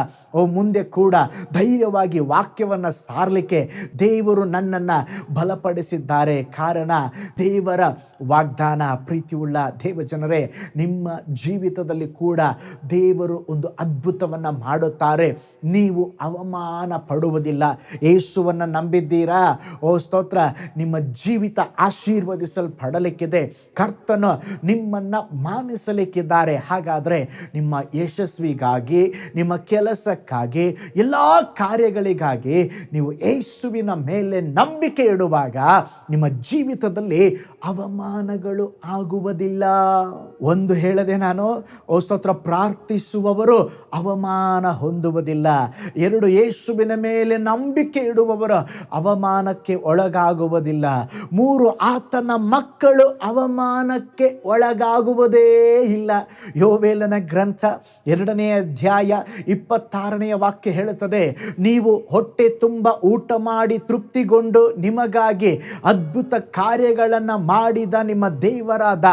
ಮುಂದೆ ಕೂಡ ಧೈರ್ಯವಾಗಿ ವಾಕ್ಯವನ್ನು ಸಾರಲಿಕ್ಕೆ ದೇವರು ನನ್ನನ್ನು ಬಲಪಡಿಸಿದ್ದಾರೆ. ಕಾರಣ ದೇವರ ವಾಗ್ದಾನ. ಪ್ರೀತಿಯುಳ್ಳ ದೇವ ಜನರೇ, ನಿಮ್ಮ ಜೀವಿತದಲ್ಲಿ ಕೂಡ ದೇವರು ಒಂದು ಅದ್ಭುತವನ್ನು ಮಾಡುತ್ತಾರೆ. ನೀವು ಅವಮಾನ ಪಡುವುದಿಲ್ಲ. ಯೇಸುವನ್ನು ನಂಬಿದ್ದೀರಾ? ಓ ಸ್ತೋತ್ರ, ನಿಮ್ಮ ಜೀವಿತ ಆಶೀರ್ವದಿಸಲ್ಪಡಲಿಕ್ಕಿದೆ. ಕರ್ತನು ನಿಮ್ಮನ್ನು ಮಾನಿಸಲಿಕ್ಕಿದ್ದಾರೆ. ಹಾಗಾದರೆ ನಿಮ್ಮ ಯಶಸ್ವಿಗಾಗಿ, ನಿಮ್ಮ ಕೆಲಸಕ್ಕಾಗಿ, ಎಲ್ಲ ಕಾರ್ಯಗಳಿಗಾಗಿ ನೀವು ಯೇಸುವಿನ ಮೇಲೆ ನಂಬಿಕೆ ಇಡುವಾಗ ನಿಮ್ಮ ಜೀವಿತದಲ್ಲಿ ಅವಮಾನಗಳು ಆಗುವುದಿಲ್ಲ. ಒಂದು ಹೇಳದೆ ನಾನು, ಓ ಸ್ತೋತ್ರ, ಪ್ರಾರ್ಥಿಸುವವರು ಅವಮಾನ ಹೊಂದುವುದಿಲ್ಲ. 2, ಯೇಸುವಿನ ಮೇಲೆ ನಂಬಿಕೆ ಇಡುವವರು ಅವಮಾನಕ್ಕೆ ಒಳಗಾಗುವುದಿಲ್ಲ. 3, ಆತನ ಮಕ್ಕಳು ಅವಮಾನಕ್ಕೆ ಒಳಗಾಗುವುದೇ ಇಲ್ಲ. ಯೋವೇಲನ ಗ್ರಂಥ 2ನೇ ಅಧ್ಯಾಯ 26ನೇ ವಾಕ್ಯ ಹೇಳುತ್ತದೆ, ನೀವು ಹೊಟ್ಟೆ ತುಂಬ ಊಟ ಮಾಡಿ ತೃಪ್ತಿಗೊಂಡು ನಿಮಗಾಗಿ ಅದ್ಭುತ ಕಾರ್ಯಗಳನ್ನು ಮಾಡಿದ ನಿಮ್ಮ ದೇವರಾದ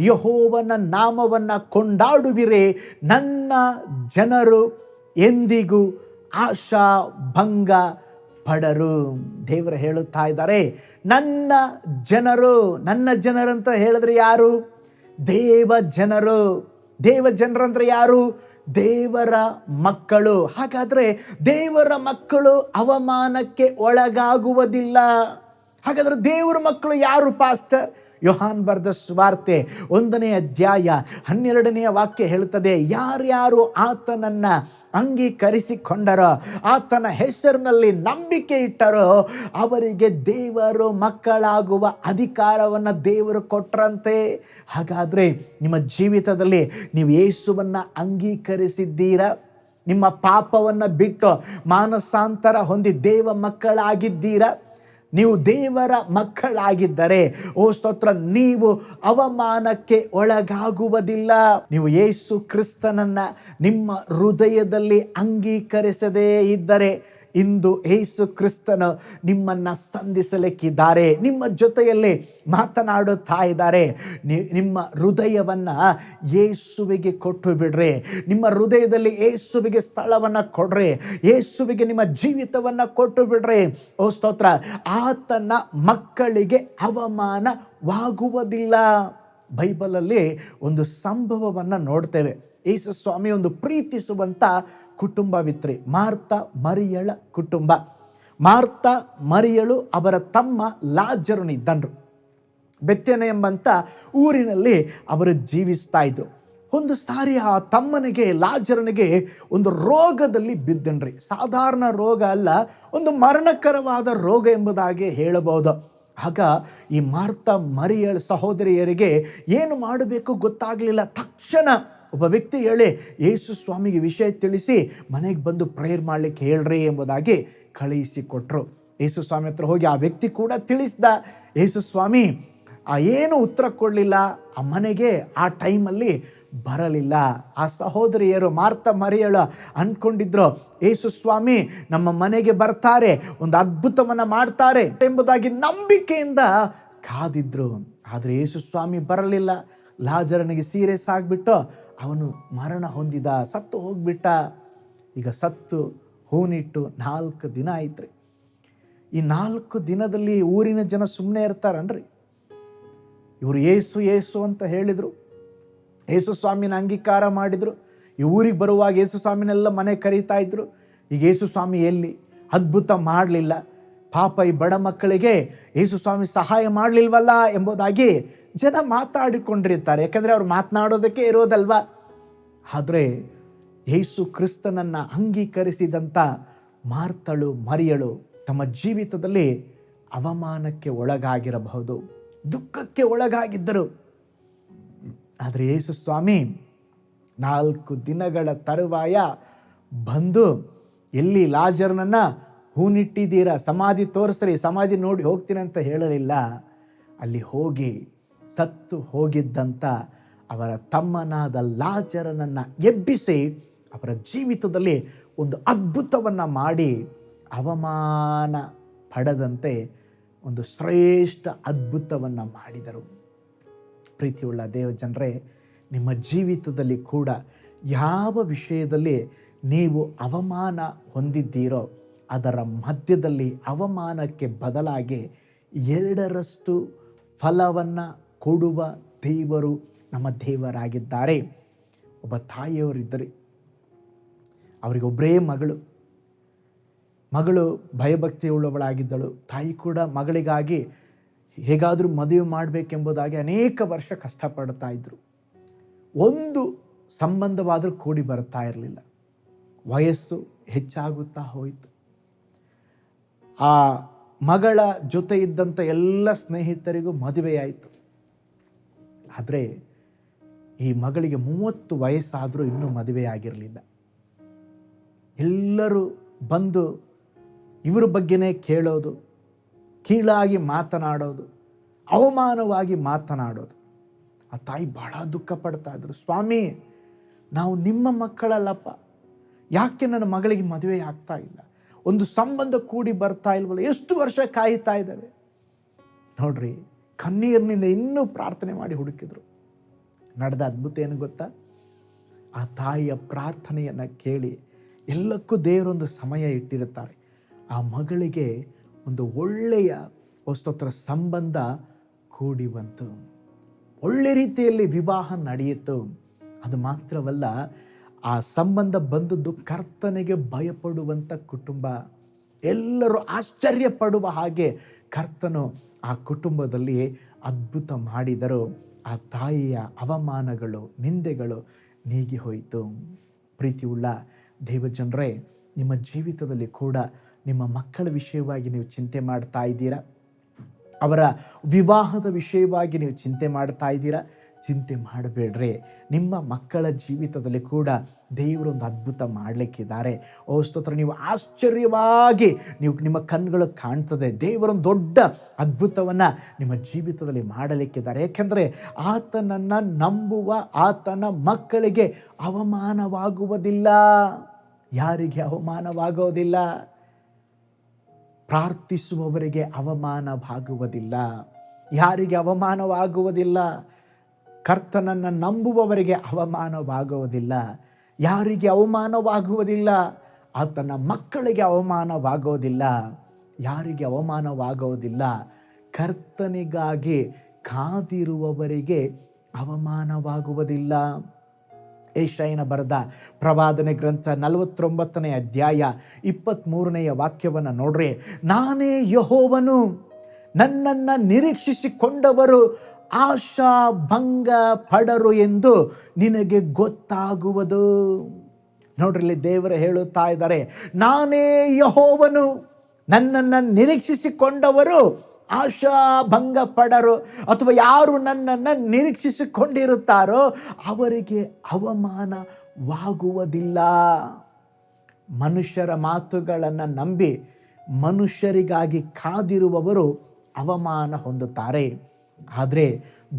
ಯೆಹೋವನ ನಾಮವನ್ನು ಕೊಂಡಾಡುವಿರಿ. ನನ್ನ ಜನರು ಎಂದಿಗೂ ಆಶಾ ಭಂಗ ಪಡರು. ದೇವರು ಹೇಳುತ್ತಾ ಇದ್ದಾರೆ, ನನ್ನ ಜನರು. ನನ್ನ ಜನರಂತ ಹೇಳಿದ್ರೆ ಯಾರು? ದೇವ ಜನರು. ದೇವ ಜನರಂದ್ರೆ ಯಾರು? ದೇವರ ಮಕ್ಕಳು. ಹಾಗಾದರೆ ದೇವರ ಮಕ್ಕಳು ಅವಮಾನಕ್ಕೆ ಒಳಗಾಗುವುದಿಲ್ಲ. ಹಾಗಾದರೆ ದೇವರ ಮಕ್ಕಳು ಯಾರು ಪಾಸ್ಟರ್? ಯೋಹಾನ್ ಬರೆದ ಸುವಾರ್ತೆ 1ನೇ ಅಧ್ಯಾಯ 12ನೇ ವಾಕ್ಯ ಹೇಳುತ್ತದೆ, ಯಾರ್ಯಾರು ಆತನನ್ನು ಅಂಗೀಕರಿಸಿಕೊಂಡರೋ, ಆತನ ಹೆಸರಿನಲ್ಲಿ ನಂಬಿಕೆ ಇಟ್ಟರೋ ಅವರಿಗೆ ದೇವರು ಮಕ್ಕಳಾಗುವ ಅಧಿಕಾರವನ್ನು ದೇವರು ಕೊಟ್ಟರಂತೆ. ಹಾಗಾದರೆ ನಿಮ್ಮ ಜೀವಿತದಲ್ಲಿ ನೀವು ಯೇಸುವನ್ನು ಅಂಗೀಕರಿಸಿದ್ದೀರಾ? ನಿಮ್ಮ ಪಾಪವನ್ನು ಬಿಟ್ಟು ಮಾನಸಾಂತರ ಹೊಂದಿ ದೇವ ಮಕ್ಕಳಾಗಿದ್ದೀರಾ? ನೀವು ದೇವರ ಮಕ್ಕಳಾಗಿದ್ದರೆ ಓ ಸ್ತೋತ್ರ, ನೀವು ಅವಮಾನಕ್ಕೆ ಒಳಗಾಗುವುದಿಲ್ಲ. ನೀವು ಯೇಸು ಕ್ರಿಸ್ತನನ್ನು ನಿಮ್ಮ ಹೃದಯದಲ್ಲಿ ಅಂಗೀಕರಿಸದೇ ಇದ್ದರೆ ಇಂದು ಯೇಸು ಕ್ರಿಸ್ತನು ನಿಮ್ಮನ್ನು ಸಂಧಿಸಲಿಕ್ಕಿದ್ದಾರೆ, ನಿಮ್ಮ ಜೊತೆಯಲ್ಲಿ ಮಾತನಾಡುತ್ತಾ ಇದ್ದಾರೆ. ನಿಮ್ಮ ಹೃದಯವನ್ನು ಯೇಸುವಿಗೆ ಕೊಟ್ಟು ಬಿಡ್ರಿ. ನಿಮ್ಮ ಹೃದಯದಲ್ಲಿ ಯೇಸುವಿಗೆ ಸ್ಥಳವನ್ನು ಕೊಡ್ರಿ. ಯೇಸುವಿಗೆ ನಿಮ್ಮ ಜೀವಿತವನ್ನು ಕೊಟ್ಟು ಬಿಡ್ರಿ. ಓ ಸ್ತೋತ್ರ, ಆತನ ಮಕ್ಕಳಿಗೆ ಅವಮಾನವಾಗುವುದಿಲ್ಲ. ಬೈಬಲಲ್ಲಿ ಒಂದು ಸಂಭವವನ್ನು ನೋಡ್ತೇವೆ. ಯೇಸು ಸ್ವಾಮಿ ಒಂದು ಪ್ರೀತಿಸುವಂಥ ಕುಟುಂಬವಿತ್ರಿ, ಮಾರ್ತ ಮರಿಯಳ ಕುಟುಂಬ. ಮಾರ್ತ ಮರಿಯಳು ಅವರ ತಮ್ಮ ಲಾಜರನಿದ್ದನು. ಬೆತ್ತೆನ ಎಂಬಂಥ ಊರಿನಲ್ಲಿ ಅವರು ಜೀವಿಸ್ತಾ ಇದ್ರು. ಒಂದು ಸಾರಿ ಆ ತಮ್ಮನಿಗೆ, ಲಾಜರನಿಗೆ ಒಂದು ರೋಗದಲ್ಲಿ ಬಿದ್ದನ್ರಿ. ಸಾಧಾರಣ ರೋಗ ಅಲ್ಲ, ಒಂದು ಮರಣಕರವಾದ ರೋಗ ಎಂಬುದಾಗಿ ಹೇಳಬಹುದು. ಆಗ ಈ ಮಾರ್ತ ಮರಿಯಳ ಸಹೋದರಿಯರಿಗೆ ಏನು ಮಾಡಬೇಕು ಗೊತ್ತಾಗಲಿಲ್ಲ. ತಕ್ಷಣ ಒಬ್ಬ ವ್ಯಕ್ತಿ ಹೇಳಿ ಯೇಸು ಸ್ವಾಮಿಗೆ ವಿಷಯ ತಿಳಿಸಿ ಮನೆಗೆ ಬಂದು ಪ್ರೇಯರ್ ಮಾಡಲಿಕ್ಕೆ ಹೇಳ್ರಿ ಎಂಬುದಾಗಿ ಕಳುಹಿಸಿಕೊಟ್ರು. ಯೇಸು ಸ್ವಾಮಿ ಹತ್ರ ಹೋಗಿ ಆ ವ್ಯಕ್ತಿ ಕೂಡ ತಿಳಿಸ್ದ. ಯೇಸು ಸ್ವಾಮಿ ಏನು ಉತ್ತರ ಕೊಡಲಿಲ್ಲ. ಆ ಮನೆಗೆ ಆ ಟೈಮಲ್ಲಿ ಬರಲಿಲ್ಲ. ಆ ಸಹೋದರಿಯರು ಮಾರ್ತ ಮರಿಯಳು ಅಂದ್ಕೊಂಡಿದ್ರು, ಯೇಸು ಸ್ವಾಮಿ ನಮ್ಮ ಮನೆಗೆ ಬರ್ತಾರೆ, ಒಂದು ಅದ್ಭುತವನ್ನು ಮಾಡ್ತಾರೆ ಎಂಬುದಾಗಿ ನಂಬಿಕೆಯಿಂದ ಕಾದಿದ್ರು. ಆದರೆ ಯೇಸು ಸ್ವಾಮಿ ಬರಲಿಲ್ಲ. ಲಾಜರನಿಗೆ ಸೀರಿಯಸ್ ಆಗಿಬಿಟ್ಟು ಅವನು ಮರಣ ಹೊಂದಿದ, ಸತ್ತು ಹೋಗ್ಬಿಟ್ಟ. ಈಗ ಸತ್ತು ಹೂನಿಟ್ಟು 4 ದಿನ ಆಯ್ತ್ರಿ. ಈ 4 ದಿನದಲ್ಲಿ ಊರಿನ ಜನ ಸುಮ್ಮನೆ ಇರ್ತಾರನ್ರಿ? ಇವರು ಏಸು ಏಸು ಅಂತ ಹೇಳಿದರು. ಯೇಸು ಸ್ವಾಮಿನ ಅಂಗೀಕಾರ ಮಾಡಿದರು. ಈ ಊರಿಗೆ ಬರುವಾಗ ಯೇಸು ಸ್ವಾಮಿನೆಲ್ಲ ಮನೆ ಕರೀತಾ ಇದ್ರು. ಈಗ ಯೇಸು ಸ್ವಾಮಿ ಎಲ್ಲಿ? ಅದ್ಭುತ ಮಾಡಲಿಲ್ಲ. ಪಾಪ ಈ ಬಡ ಮಕ್ಕಳಿಗೆ ಯೇಸು ಸ್ವಾಮಿ ಸಹಾಯ ಮಾಡಲಿಲ್ವಲ್ಲ ಎಂಬುದಾಗಿ ಜನ ಮಾತಾಡಿಕೊಂಡಿರ್ತಾರೆ. ಯಾಕಂದರೆ ಅವ್ರು ಮಾತನಾಡೋದಕ್ಕೆ ಇರೋದಲ್ವ. ಆದರೆ ಯೇಸು ಕ್ರಿಸ್ತನನ್ನು ಅಂಗೀಕರಿಸಿದಂಥ ಮಾರ್ತಳು, ಮರಿಯಳು ತಮ್ಮ ಜೀವಿತದಲ್ಲಿ ಅವಮಾನಕ್ಕೆ ಒಳಗಾಗಿರಬಹುದು, ದುಃಖಕ್ಕೆ ಒಳಗಾಗಿದ್ದರು. ಆದರೆ ಯೇಸು ಸ್ವಾಮಿ 4 ದಿನಗಳ ತರುವಾಯ ಬಂದು, ಎಲ್ಲಿ ಲಾಜರನನ್ನು ಹೂನಿಟ್ಟಿದ್ದೀರಾ, ಸಮಾಧಿ ತೋರಿಸ್ರಿ, ಸಮಾಧಿ ನೋಡಿ ಹೋಗ್ತೀನಿ ಅಂತ ಹೇಳಲಿಲ್ಲ. ಅಲ್ಲಿ ಹೋಗಿ ಸತ್ತು ಹೋಗಿದ್ದಂಥ ಅವರ ತಮ್ಮನಾದ ಲಾಜರನನ್ನು ಎಬ್ಬಿಸಿ ಅವರ ಜೀವಿತದಲ್ಲಿ ಒಂದು ಅದ್ಭುತವನ್ನು ಮಾಡಿ ಅವಮಾನ ಪಡದಂತೆ ಒಂದು ಶ್ರೇಷ್ಠ ಅದ್ಭುತವನ್ನು ಮಾಡಿದರು. ಪ್ರೀತಿಯುಳ್ಳ ದೇವ ಜನರೇ, ನಿಮ್ಮ ಜೀವಿತದಲ್ಲಿ ಕೂಡ ಯಾವ ವಿಷಯದಲ್ಲಿ ನೀವು ಅವಮಾನ ಹೊಂದಿದ್ದೀರೋ ಅದರ ಮಧ್ಯದಲ್ಲಿ ಅವಮಾನಕ್ಕೆ ಬದಲಾಗಿ 2ರಷ್ಟು ಫಲವನ್ನು ಕೊಡುವ ದೇವರು ನಮ್ಮ ದೇವರಾಗಿದ್ದಾರೆ. ಒಬ್ಬ ತಾಯಿಯವರಿದ್ದರು. ಅವರಿಗೊಬ್ಬರೇ ಮಗಳು ಭಯಭಕ್ತಿಯುಳ್ಳವಳಾಗಿದ್ದಳು. ತಾಯಿ ಕೂಡ ಮಗಳಿಗಾಗಿ ಹೇಗಾದರೂ ಮದುವೆ ಮಾಡಬೇಕೆಂಬುದಾಗಿ ಅನೇಕ ವರ್ಷ ಕಷ್ಟಪಡ್ತಾ ಇದ್ದರು. ಒಂದು ಸಂಬಂಧವಾದರೂ ಕೂಡಿ ಬರ್ತಾ ಇರಲಿಲ್ಲ. ವಯಸ್ಸು ಹೆಚ್ಚಾಗುತ್ತಾ ಹೋಯಿತು. ಆ ಮಗಳ ಜೊತೆ ಇದ್ದಂಥ ಎಲ್ಲ ಸ್ನೇಹಿತರಿಗೂ ಮದುವೆಯಾಯಿತು. ಆದರೆ ಈ ಮಗಳಿಗೆ 30 ವಯಸ್ಸಾದರೂ ಇನ್ನೂ ಮದುವೆಯಾಗಿರಲಿಲ್ಲ. ಎಲ್ಲರೂ ಬಂದು ಇವರ ಬಗ್ಗೆನೇ ಕೇಳೋದು, ಕೀಳಾಗಿ ಮಾತನಾಡೋದು, ಅವಮಾನವಾಗಿ ಮಾತನಾಡೋದು. ಆ ತಾಯಿ ಬಹಳ ದುಃಖ ಪಡ್ತಾ ಇದ್ರು. ಸ್ವಾಮಿ, ನಾವು ನಿಮ್ಮ ಮಕ್ಕಳಲ್ಲಪ್ಪ, ಯಾಕೆ ನನ್ನ ಮಗಳಿಗೆ ಮದುವೆ ಆಗ್ತಾ ಇಲ್ಲ? ಒಂದು ಸಂಬಂಧ ಕೂಡಿ ಬರ್ತಾ ಇಲ್ವಲ್ಲ? ಎಷ್ಟು ವರ್ಷ ಕಾಯ್ತಾ ಇದ್ದಾವೆ ನೋಡ್ರಿ. ಕಣ್ಣೀರಿನಿಂದ ಇನ್ನೂ ಪ್ರಾರ್ಥನೆ ಮಾಡಿ ಹುಡುಕಿದ್ರು. ನಡೆದ ಅದ್ಭುತ ಏನು ಗೊತ್ತಾ? ಆ ತಾಯಿಯ ಪ್ರಾರ್ಥನೆಯನ್ನು ಕೇಳಿ ಎಲ್ಲಕ್ಕೂ ದೇವರೊಂದು ಸಮಯ ಇಟ್ಟಿರುತ್ತಾರೆ. ಆ ಮಗಳಿಗೆ ಒಂದು ಒಳ್ಳೆಯ ಸ್ತೋತ್ರ ಸಂಬಂಧ ಕೂಡಿ ಬಂತು. ಒಳ್ಳೆ ರೀತಿಯಲ್ಲಿ ವಿವಾಹ ನಡೆಯಿತು. ಅದು ಮಾತ್ರವಲ್ಲ, ಆ ಸಂಬಂಧ ಬಂದದ್ದು ಕರ್ತನಿಗೆ ಭಯಪಡುವಂಥ ಕುಟುಂಬ. ಎಲ್ಲರೂ ಆಶ್ಚರ್ಯ ಪಡುವ ಹಾಗೆ ಕರ್ತನು ಆ ಕುಟುಂಬದಲ್ಲಿ ಅದ್ಭುತ ಮಾಡಿದರು. ಆ ತಾಯಿಯ ಅವಮಾನಗಳು, ನಿಂದೆಗಳು ನೀಗಿ ಹೋಯಿತು. ಪ್ರೀತಿಯುಳ್ಳ ದೇವಜನರೇ, ನಿಮ್ಮ ಜೀವಿತದಲ್ಲಿ ಕೂಡ ನಿಮ್ಮ ಮಕ್ಕಳ ವಿಷಯವಾಗಿ ನೀವು ಚಿಂತೆ ಮಾಡ್ತಾ ಇದ್ದೀರಾ? ಅವರ ವಿವಾಹದ ವಿಷಯವಾಗಿ ನೀವು ಚಿಂತೆ ಮಾಡ್ತಾ ಇದ್ದೀರಾ? ಚಿಂತೆ ಮಾಡಬೇಡ್ರಿ. ನಿಮ್ಮ ಮಕ್ಕಳ ಜೀವಿತದಲ್ಲಿ ಕೂಡ ದೇವರೊಂದು ಅದ್ಭುತ ಮಾಡಲಿಕ್ಕಿದ್ದಾರೆ. ಓ ಸ್ತೋತ್ರ. ನೀವು ಆಶ್ಚರ್ಯವಾಗಿ ನಿಮ್ಮ ಕಣ್ಣುಗಳು ಕಾಣ್ತದೆ. ದೇವರೊಂದು ದೊಡ್ಡ ಅದ್ಭುತವನ್ನು ನಿಮ್ಮ ಜೀವಿತದಲ್ಲಿ ಮಾಡಲಿಕ್ಕಿದ್ದಾರೆ. ಏಕೆಂದರೆ ಆತನನ್ನು ನಂಬುವ ಆತನ ಮಕ್ಕಳಿಗೆ ಅವಮಾನವಾಗುವುದಿಲ್ಲ. ಯಾರಿಗೆ ಅವಮಾನವಾಗೋದಿಲ್ಲ? ಪ್ರಾರ್ಥಿಸುವವರಿಗೆ ಅವಮಾನವಾಗುವುದಿಲ್ಲ. ಯಾರಿಗೆ ಅವಮಾನವಾಗುವುದಿಲ್ಲ? ಕರ್ತನನ್ನು ನಂಬುವವರಿಗೆ ಅವಮಾನವಾಗುವುದಿಲ್ಲ. ಯಾರಿಗೆ ಅವಮಾನವಾಗುವುದಿಲ್ಲ? ಆತನ ಮಕ್ಕಳಿಗೆ ಅವಮಾನವಾಗೋದಿಲ್ಲ. ಯಾರಿಗೆ ಅವಮಾನವಾಗೋದಿಲ್ಲ? ಕರ್ತನಿಗಾಗಿ ಕಾದಿರುವವರಿಗೆ ಅವಮಾನವಾಗುವುದಿಲ್ಲ. ಯೆಶಾಯನ ಬರೆದ ಪ್ರವಾದನೆ ಗ್ರಂಥ 49ನೇ ಅಧ್ಯಾಯ 23ನೇ ವಾಕ್ಯವನ್ನು ನೋಡ್ರಿ. ನಾನೇ ಯೆಹೋವನು, ನನ್ನನ್ನು ನಿರೀಕ್ಷಿಸಿಕೊಂಡವರು ಆಶಾ ಭಂಗ ಪಡರು ಎಂದು ನಿನಗೆ ಗೊತ್ತಾಗುವುದು. ನೋಡ್ರಿ, ಇಲ್ಲಿ ದೇವರು ಹೇಳುತ್ತಾ ಇದ್ದಾರೆ, ನಾನೇ ಯೆಹೋವನು, ನನ್ನನ್ನು ನಿರೀಕ್ಷಿಸಿಕೊಂಡವರು ಆಶಾ ಭಂಗ ಪಡರು. ಅಥವಾ ಯಾರು ನನ್ನನ್ನು ನಿರೀಕ್ಷಿಸಿಕೊಂಡಿರುತ್ತಾರೋ ಅವರಿಗೆ ಅವಮಾನವಾಗುವುದಿಲ್ಲ. ಮನುಷ್ಯರ ಮಾತುಗಳನ್ನು ನಂಬಿ ಮನುಷ್ಯರಿಗಾಗಿ ಕಾದಿರುವವರು ಅವಮಾನ ಹೊಂದುತ್ತಾರೆ. ಆದರೆ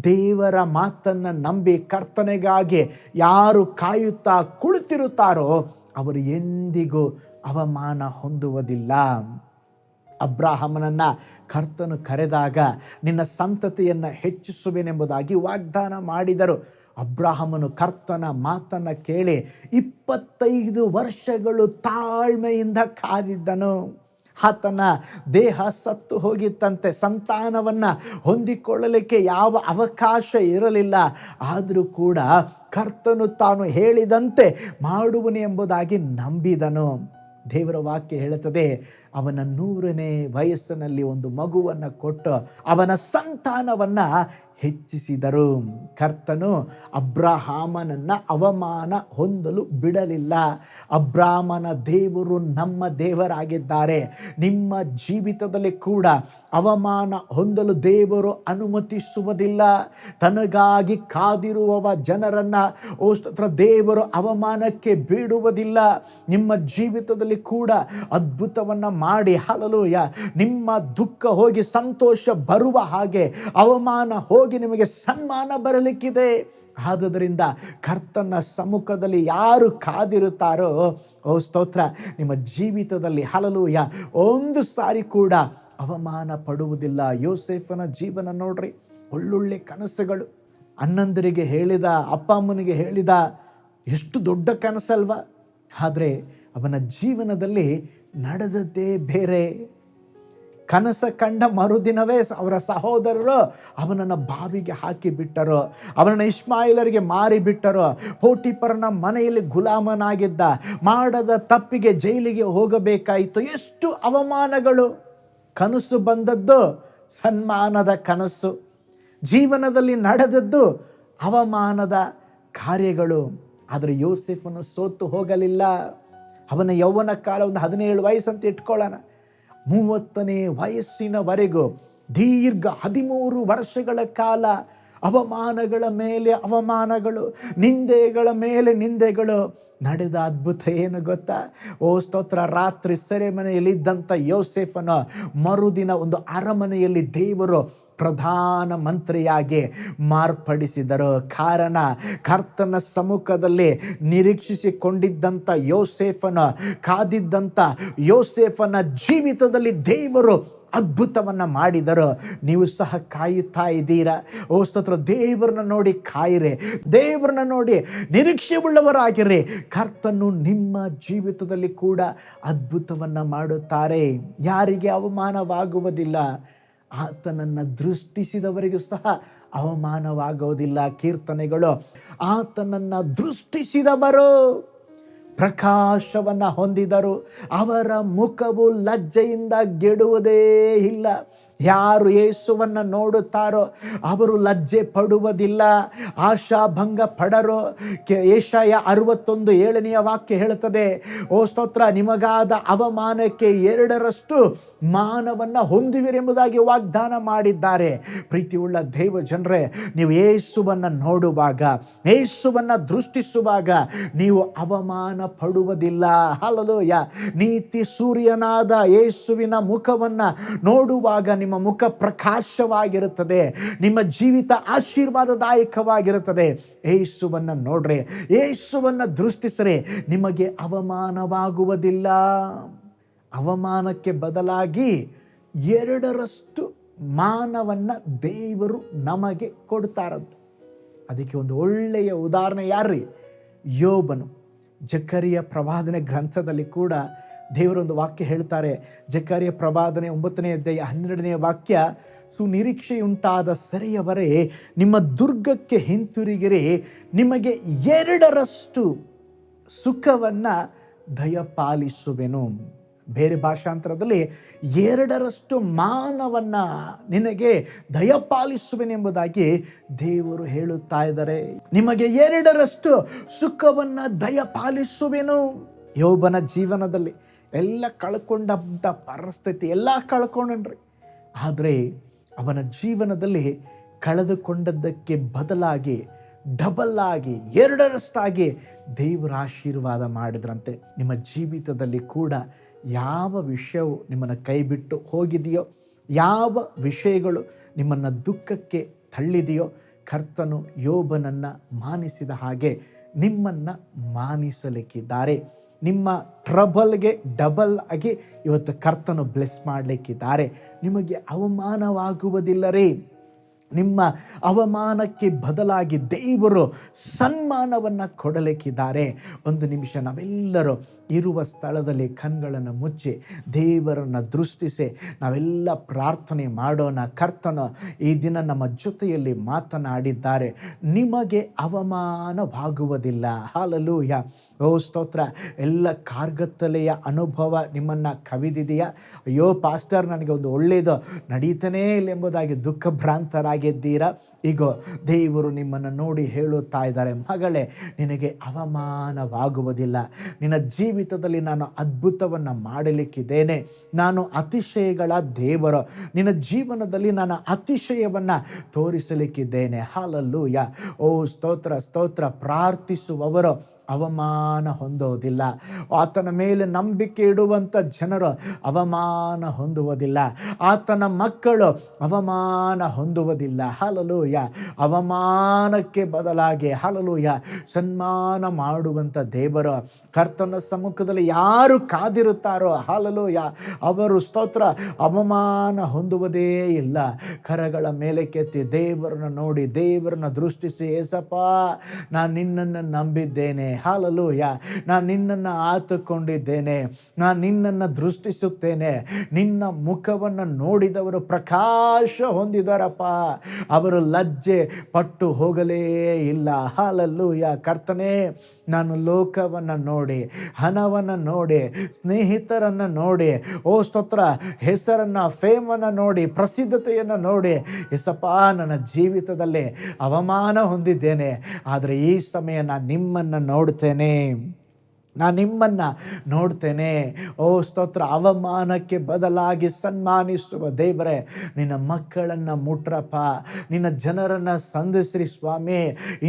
ದೇವರ ಮಾತನ್ನು ನಂಬಿ ಕರ್ತನೆಗಾಗಿ ಯಾರು ಕಾಯುತ್ತಾ ಕುಳಿತಿರುತ್ತಾರೋ ಅವರು ಎಂದಿಗೂ ಅವಮಾನ ಹೊಂದುವುದಿಲ್ಲ. ಅಬ್ರಾಹಮನನ್ನು ಕರ್ತನು ಕರೆದಾಗ ನಿನ್ನ ಸಂತತಿಯನ್ನು ಹೆಚ್ಚಿಸುವೆನೆಂಬುದಾಗಿ ವಾಗ್ದಾನ ಮಾಡಿದರು. ಅಬ್ರಾಹಮನು ಕರ್ತನ ಮಾತನ್ನು ಕೇಳಿ 25 ವರ್ಷಗಳು ತಾಳ್ಮೆಯಿಂದ ಕಾದಿದ್ದನು. ಆತನ ದೇಹ ಸತ್ತು ಹೋಗಿತ್ತಂತೆ, ಸಂತಾನವನ್ನು ಹೊಂದಿಕೊಳ್ಳಲಿಕ್ಕೆ ಯಾವ ಅವಕಾಶ ಇರಲಿಲ್ಲ. ಆದರೂ ಕೂಡ ಕರ್ತನು ತಾನು ಹೇಳಿದಂತೆ ಮಾಡುವನು ಎಂಬುದಾಗಿ ನಂಬಿದನು. ದೇವರ ವಾಕ್ಯ ಹೇಳುತ್ತದೆ, ಅವನ 100ನೇ ವಯಸ್ಸಿನಲ್ಲಿ ಒಂದು ಮಗುವನ್ನು ಕೊಟ್ಟು ಅವನ ಸಂತಾನವನ್ನು ಹೆಚ್ಚಿಸಿದರು. ಕರ್ತನು ಅಬ್ರಹಾಮನನ್ನು ಅವಮಾನ ಹೊಂದಲು ಬಿಡಲಿಲ್ಲ. ಅಬ್ರಹಾಮನ ದೇವರು ನಮ್ಮ ದೇವರಾಗಿದ್ದಾರೆ. ನಿಮ್ಮ ಜೀವಿತದಲ್ಲಿ ಕೂಡ ಅವಮಾನ ಹೊಂದಲು ದೇವರು ಅನುಮತಿಸುವುದಿಲ್ಲ. ತನಗಾಗಿ ಕಾದಿರುವವ ಜನರನ್ನು ದೇವರು ಅವಮಾನಕ್ಕೆ ಬಿಡುವುದಿಲ್ಲ. ನಿಮ್ಮ ಜೀವಿತದಲ್ಲಿ ಕೂಡ ಅದ್ಭುತವನ್ನು ಮಾಡಿ, ಹಲ್ಲೆಲೂಯಾ, ನಿಮ್ಮ ದುಃಖ ಹೋಗಿ ಸಂತೋಷ ಬರುವ ಹಾಗೆ, ಅವಮಾನ ಹೋಗಿ ನಿಮಗೆ ಸನ್ಮಾನ ಬರಲಿಕ್ಕಿದೆ. ಆದುದರಿಂದ ಕರ್ತನ ಸಮ್ಮುಖದಲ್ಲಿ ಯಾರು ಕಾದಿರುತ್ತಾರೋ, ಓ ಸ್ತೋತ್ರ, ನಿಮ್ಮ ಜೀವಿತದಲ್ಲಿ ಹಲ್ಲೆಲೂಯಾ ಒಂದು ಸಾರಿ ಕೂಡ ಅವಮಾನ ಪಡುವುದಿಲ್ಲ. ಯೋಸೇಫನ ಜೀವನ ನೋಡ್ರಿ, ಒಳ್ಳೊಳ್ಳೆ ಕನಸುಗಳು, ಅಣ್ಣಂದರಿಗೆ ಹೇಳಿದ, ಅಪ್ಪ ಅಮ್ಮನಿಗೆ ಹೇಳಿದ, ಎಷ್ಟು ದೊಡ್ಡ ಕನಸಲ್ವಾ. ಆದರೆ ಅವನ ಜೀವನದಲ್ಲಿ ನಡೆದದ್ದೇ ಬೇರೆ. ಕನಸ ಕಂಡ ಮರುದಿನವೇ ಅವರ ಸಹೋದರರು ಅವನನ್ನು ಬಾವಿಗೆ ಹಾಕಿಬಿಟ್ಟರು, ಅವನನ್ನು ಇಷ್ಮಾಯಿಲರಿಗೆ ಮಾರಿಬಿಟ್ಟರು. ಪೋಟಿಫರನ ಮನೆಯಲ್ಲಿ ಗುಲಾಮನಾಗಿದ್ದ, ಮಾಡದ ತಪ್ಪಿಗೆ ಜೈಲಿಗೆ ಹೋಗಬೇಕಾಯಿತು. ಎಷ್ಟು ಅವಮಾನಗಳು. ಕನಸು ಬಂದದ್ದು ಸನ್ಮಾನದ ಕನಸು, ಜೀವನದಲ್ಲಿ ನಡೆದದ್ದು ಅವಮಾನದ ಕಾರ್ಯಗಳು. ಆದರೆ ಯೋಸೇಫನು ಸೋತು ಹೋಗಲಿಲ್ಲ. ಅವನ ಯೌವನ ಕಾಲ ಒಂದು 17 ವಯಸ್ಸು ಅಂತ ಇಟ್ಕೊಳ್ಳೋಣ. 30ನೇ ವಯಸ್ಸಿನವರೆಗೂ ದೀರ್ಘ 13 ವರ್ಷಗಳ ಕಾಲ ಅವಮಾನಗಳ ಮೇಲೆ ಅವಮಾನಗಳು, ನಿಂದೆಗಳ ಮೇಲೆ ನಿಂದೆಗಳು. ನಡೆದ ಅದ್ಭುತ ಏನು ಗೊತ್ತಾ? ಓ ಸ್ತೋತ್ರ, ರಾತ್ರಿ ಸೆರೆಮನೆಯಲ್ಲಿದ್ದಂಥ ಯೋಸೇಫನ ಮರುದಿನ ಒಂದು ಅರಮನೆಯಲ್ಲಿ ದೇವರು ಪ್ರಧಾನ ಮಂತ್ರಿಯಾಗಿ ಮಾರ್ಪಡಿಸಿದರು. ಕಾರಣ, ಕರ್ತನ ಸಮ್ಮುಖದಲ್ಲಿ ನಿರೀಕ್ಷಿಸಿಕೊಂಡಿದ್ದಂಥ ಯೋಸೇಫನ, ಕಾದಿದ್ದಂಥ ಯೋಸೇಫನ ಜೀವಿತದಲ್ಲಿ ದೇವರು ಅದ್ಭುತವನ್ನು ಮಾಡಿದರು. ನೀವು ಸಹ ಕಾಯುತ್ತಾ ಇದ್ದೀರಾ? ಓ ಸ್ತೋತ್ರ, ದೇವರನ್ನ ನೋಡಿ ಕಾಯಿರಿ, ದೇವರನ್ನ ನೋಡಿ ನಿರೀಕ್ಷೆ ಉಳ್ಳವರಾಗಿರಿ. ಕರ್ತನು ನಿಮ್ಮ ಜೀವಿತದಲ್ಲಿ ಕೂಡ ಅದ್ಭುತವನ್ನು ಮಾಡುತ್ತಾರೆ. ಯಾರಿಗೆ ಅವಮಾನವಾಗುವುದಿಲ್ಲ, ಆತನನ್ನು ದೃಷ್ಟಿಸಿದವರಿಗೂ ಸಹ ಅವಮಾನವಾಗುವುದಿಲ್ಲ. ಕೀರ್ತನೆಗಳು, ಆತನನ್ನು ದೃಷ್ಟಿಸಿದವರು ಪ್ರಕಾಶವನ್ನು ಹೊಂದಿದರು, ಅವರ ಮುಖವು ಲಜ್ಜೆಯಿಂದ ಗೆಡುವುದೇ ಇಲ್ಲ. ಯಾರು ಯೇಸುವನ್ನು ನೋಡುತ್ತಾರೋ ಅವರು ಲಜ್ಜೆ ಪಡುವುದಿಲ್ಲ, ಆಶಾಭಂಗ ಪಡರು. ಯೆಶಾಯ 61:7 ವಾಕ್ಯ ಹೇಳುತ್ತದೆ, ಓ ಸ್ತೋತ್ರ, ನಿಮಗಾದ ಅವಮಾನಕ್ಕೆ 2ರಷ್ಟು ಮಾನವನ್ನು ಹೊಂದುವಿರೆಂಬುದಾಗಿ ವಾಗ್ದಾನ ಮಾಡಿದ್ದಾರೆ. ಪ್ರೀತಿಯುಳ್ಳ ದೇವ ಜನರೇ, ನೀವು ಯೇಸುವನ್ನು ನೋಡುವಾಗ, ಯೇಸುವನ್ನು ದೃಷ್ಟಿಸುವಾಗ ನೀವು ಅವಮಾನ ಪಡುವುದಿಲ್ಲ. ಹಲ್ಲೆಲೂಯಾ. ನೀತಿ ಸೂರ್ಯನಾದ ಯೇಸುವಿನ ಮುಖವನ್ನು ನೋಡುವಾಗ ನಿಮ್ಮ ಮುಖ ಪ್ರಕಾಶವಾಗಿರುತ್ತದೆ, ನಿಮ್ಮ ಜೀವಿತ ಆಶೀರ್ವಾದದಾಯಕವಾಗಿರುತ್ತದೆ. ಯೇಸುವನ್ನು ನೋಡ್ರಿ, ಯೇಸುವನ್ನು ದೃಷ್ಟಿಸ್ರಿ, ನಿಮಗೆ ಅವಮಾನವಾಗುವುದಿಲ್ಲ. ಅವಮಾನಕ್ಕೆ ಬದಲಾಗಿ 2ರಷ್ಟು ಮಾನವನ್ನು ದೇವರು ನಮಗೆ ಕೊಡ್ತಾರಂತೆ. ಅದಕ್ಕೆ ಒಂದು ಒಳ್ಳೆಯ ಉದಾಹರಣೆ ಯಾರ್ರಿ? ಯೋಬನು. ಜಕರಿಯ ಪ್ರವಾದನೆ ಗ್ರಂಥದಲ್ಲಿ ಕೂಡ ದೇವರೊಂದು ವಾಕ್ಯ ಹೇಳ್ತಾರೆ. ಜಕರಿಯ ಪ್ರವಾದನೆ 9ನೇ ಅಧ್ಯಾಯ 12ನೇ ವಾಕ್ಯ, ಸುನಿರೀಕ್ಷೆಯುಂಟಾದ ಸೆರೆಯವರೇ ನಿಮ್ಮ ದುರ್ಗಕ್ಕೆ ಹಿಂತಿರುಗಿರಿ, ನಿಮಗೆ 2ರಷ್ಟು ಸುಖವನ್ನು ದಯಪಾಲಿಸುವೆನು. ಬೇರೆ ಭಾಷಾಂತರದಲ್ಲಿ 2ರಷ್ಟು ಮಾನವನ್ನು ನಿನಗೆ ದಯಪಾಲಿಸುವೆನೆಂಬುದಾಗಿ ದೇವರು ಹೇಳುತ್ತಾ ಇದ್ದಾರೆ. ನಿಮಗೆ 2ರಷ್ಟು ಸುಖವನ್ನು ದಯಪಾಲಿಸುವೆನು. ಯೋಬನ ಜೀವನದಲ್ಲಿ ಎಲ್ಲ ಕಳ್ಕೊಂಡಂಥ ಪರಿಸ್ಥಿತಿ ಎಲ್ಲ ಕಳ್ಕೊಂಡ್ರಿ. ಆದರೆ ಅವನ ಜೀವನದಲ್ಲಿ ಕಳೆದುಕೊಂಡದ್ದಕ್ಕೆ ಬದಲಾಗಿ ಡಬಲ್ ಆಗಿ 2ರಷ್ಟಾಗಿ ದೇವರ ಆಶೀರ್ವಾದ ಮಾಡಿದ್ರಂತೆ. ನಿಮ್ಮ ಜೀವಿತದಲ್ಲಿ ಕೂಡ ಯಾವ ವಿಷಯವು ನಿಮ್ಮನ್ನು ಕೈ ಬಿಟ್ಟು ಹೋಗಿದೆಯೋ, ಯಾವ ವಿಷಯಗಳು ನಿಮ್ಮನ್ನು ದುಃಖಕ್ಕೆ ತಳ್ಳಿದೆಯೋ, ಕರ್ತನು ಯೋಬನನ್ನು ಮಾನಿಸಿದ ಹಾಗೆ ನಿಮ್ಮನ್ನು ಮಾನಿಸಲಿಕ್ಕಿದ್ದಾರೆ. ನಿಮ್ಮ ಟ್ರಬಲ್ಗೆ ಡಬಲ್ ಆಗಿ ಇವತ್ತು ಕರ್ತನು ಬ್ಲೆಸ್ ಮಾಡಲಿಕ್ಕಿದ್ದಾರೆ. ನಿಮಗೆ ಅವಮಾನವಾಗುವುದಿಲ್ಲ ರೀ. ನಿಮ್ಮ ಅವಮಾನಕ್ಕೆ ಬದಲಾಗಿ ದೇವರು ಸನ್ಮಾನವನ್ನು ಕೊಡಲಿಕ್ಕಿದ್ದಾರೆ. ಒಂದು ನಿಮಿಷ ನಾವೆಲ್ಲರೂ ಇರುವ ಸ್ಥಳದಲ್ಲಿ ಕಣ್ಗಳನ್ನು ಮುಚ್ಚಿ ದೇವರನ್ನು ದೃಷ್ಟಿಸಿ ನಾವೆಲ್ಲ ಪ್ರಾರ್ಥನೆ ಮಾಡೋಣ. ಕರ್ತನು ಈ ದಿನ ನಮ್ಮ ಜೊತೆಯಲ್ಲಿ ಮಾತನಾಡಿದ್ದಾರೆ. ನಿಮಗೆ ಅವಮಾನವಾಗುವುದಿಲ್ಲ. ಹಾಲೆಲೂಯಾ. ಓ ಸ್ತೋತ್ರ. ಎಲ್ಲ ಕಾರ್ಗತ್ತಲೆಯ ಅನುಭವ ನಿಮ್ಮನ್ನು ಕವಿದಿದೆಯಾ? ಅಯ್ಯೋ ಪಾಸ್ಟರ್, ನನಗೆ ಒಂದು ಒಳ್ಳೆಯದು ನಡೀತಾನೇ ಇಲ್ಲ ಎಂಬುದಾಗಿ ದುಃಖಭ್ರಾಂತರಾಗಿದ್ದೀರಾ? ಈಗ ದೇವರು ನಿಮ್ಮನ್ನು ನೋಡಿ ಹೇಳುತ್ತಾ ಇದ್ದಾರೆ, ಮಗಳೇ, ನಿನಗೆ ಅವಮಾನವಾಗುವುದಿಲ್ಲ. ನಿನ್ನ ಜೀವಿತದಲ್ಲಿ ನಾನು ಅದ್ಭುತವನ್ನು ಮಾಡಲಿಕ್ಕಿದ್ದೇನೆ. ನಾನು ಅತಿಶಯಗಳ ದೇವರು. ನಿನ್ನ ಜೀವನದಲ್ಲಿ ನಾನು ಅತಿಶಯವನ್ನು ತೋರಿಸಲಿಕ್ಕಿದ್ದೇನೆ. ಹಾಲೆಲೂಯಾ. ಓ ಸ್ತೋತ್ರ ಸ್ತೋತ್ರ. ಪ್ರಾರ್ಥಿಸುವವರು ಅವಮಾನ ಹೊಂದೋದಿಲ್ಲ. ಆತನ ಮೇಲೆ ನಂಬಿಕೆ ಇಡುವಂಥ ಜನರು ಅವಮಾನ ಹೊಂದುವುದಿಲ್ಲ. ಆತನ ಮಕ್ಕಳು ಅವಮಾನ ಹೊಂದುವುದಿಲ್ಲ. ಹಾಲೆಲೂಯಾ. ಅವಮಾನಕ್ಕೆ ಬದಲಾಗಿ ಹಾಲೆಲೂಯಾ ಸನ್ಮಾನ ಮಾಡುವಂಥ ದೇವರು. ಕರ್ತನ ಸಮ್ಮುಖದಲ್ಲಿ ಯಾರು ಕಾದಿರುತ್ತಾರೋ ಹಾಲೆಲೂಯಾ ಅವರು ಸ್ತೋತ್ರ ಅವಮಾನ ಹೊಂದುವುದೇ ಇಲ್ಲ. ಕರಗಳ ಮೇಲೆ ಕೆತ್ತಿ ದೇವರನ್ನು ನೋಡಿ ದೇವರನ್ನು ದೃಷ್ಟಿಸಿ, ಏಸಪ್ಪ, ನಾನು ನಿನ್ನನ್ನು ನಂಬಿದ್ದೇನೆ. ಹಾಲೆಲೂಯಾ. ನಾನು ನಿನ್ನನ್ನು ಆತುಕೊಂಡಿದ್ದೇನೆ. ನಾನು ನಿನ್ನನ್ನು ದೃಷ್ಟಿಸುತ್ತೇನೆ. ನಿನ್ನ ಮುಖವನ್ನು ನೋಡಿದವರು ಪ್ರಕಾಶ ಹೊಂದಿದಾರಪ್ಪ. ಅವರು ಲಜ್ಜೆ ಪಟ್ಟು ಹೋಗಲೇ ಇಲ್ಲ. ಹಾಲೆಲೂಯಾ. ಕರ್ತನೇ, ನಾನು ಲೋಕವನ್ನು ನೋಡಿ, ಹಣವನ್ನು ನೋಡಿ, ಸ್ನೇಹಿತರನ್ನು ನೋಡಿ, ಓ ಸ್ತೋತ್ರ, ಹೆಸರನ್ನು, ಫೇಮನ್ನು ನೋಡಿ, ಪ್ರಸಿದ್ಧತೆಯನ್ನು ನೋಡಿ, ಎಸಪ್ಪ, ನನ್ನ ಜೀವಿತದಲ್ಲಿ ಅವಮಾನ ಹೊಂದಿದ್ದೇನೆ. ಆದರೆ ಈ ಸಮಯ ನಾನು ನಿಮ್ಮನ್ನು ನೋಡ್ತೇನೆ. ನಾನು ನಿಮ್ಮನ್ನು ನೋಡ್ತೇನೆ. ಓ ಸ್ತೋತ್ರ. ಅವಮಾನಕ್ಕೆ ಬದಲಾಗಿ ಸನ್ಮಾನಿಸುವ ದೇವರೇ, ನಿನ್ನ ಮಕ್ಕಳನ್ನು ಮುಟ್ರಪ್ಪ. ನಿನ್ನ ಜನರನ್ನು ಸಂಧಿಸ್ರಿ ಸ್ವಾಮಿ.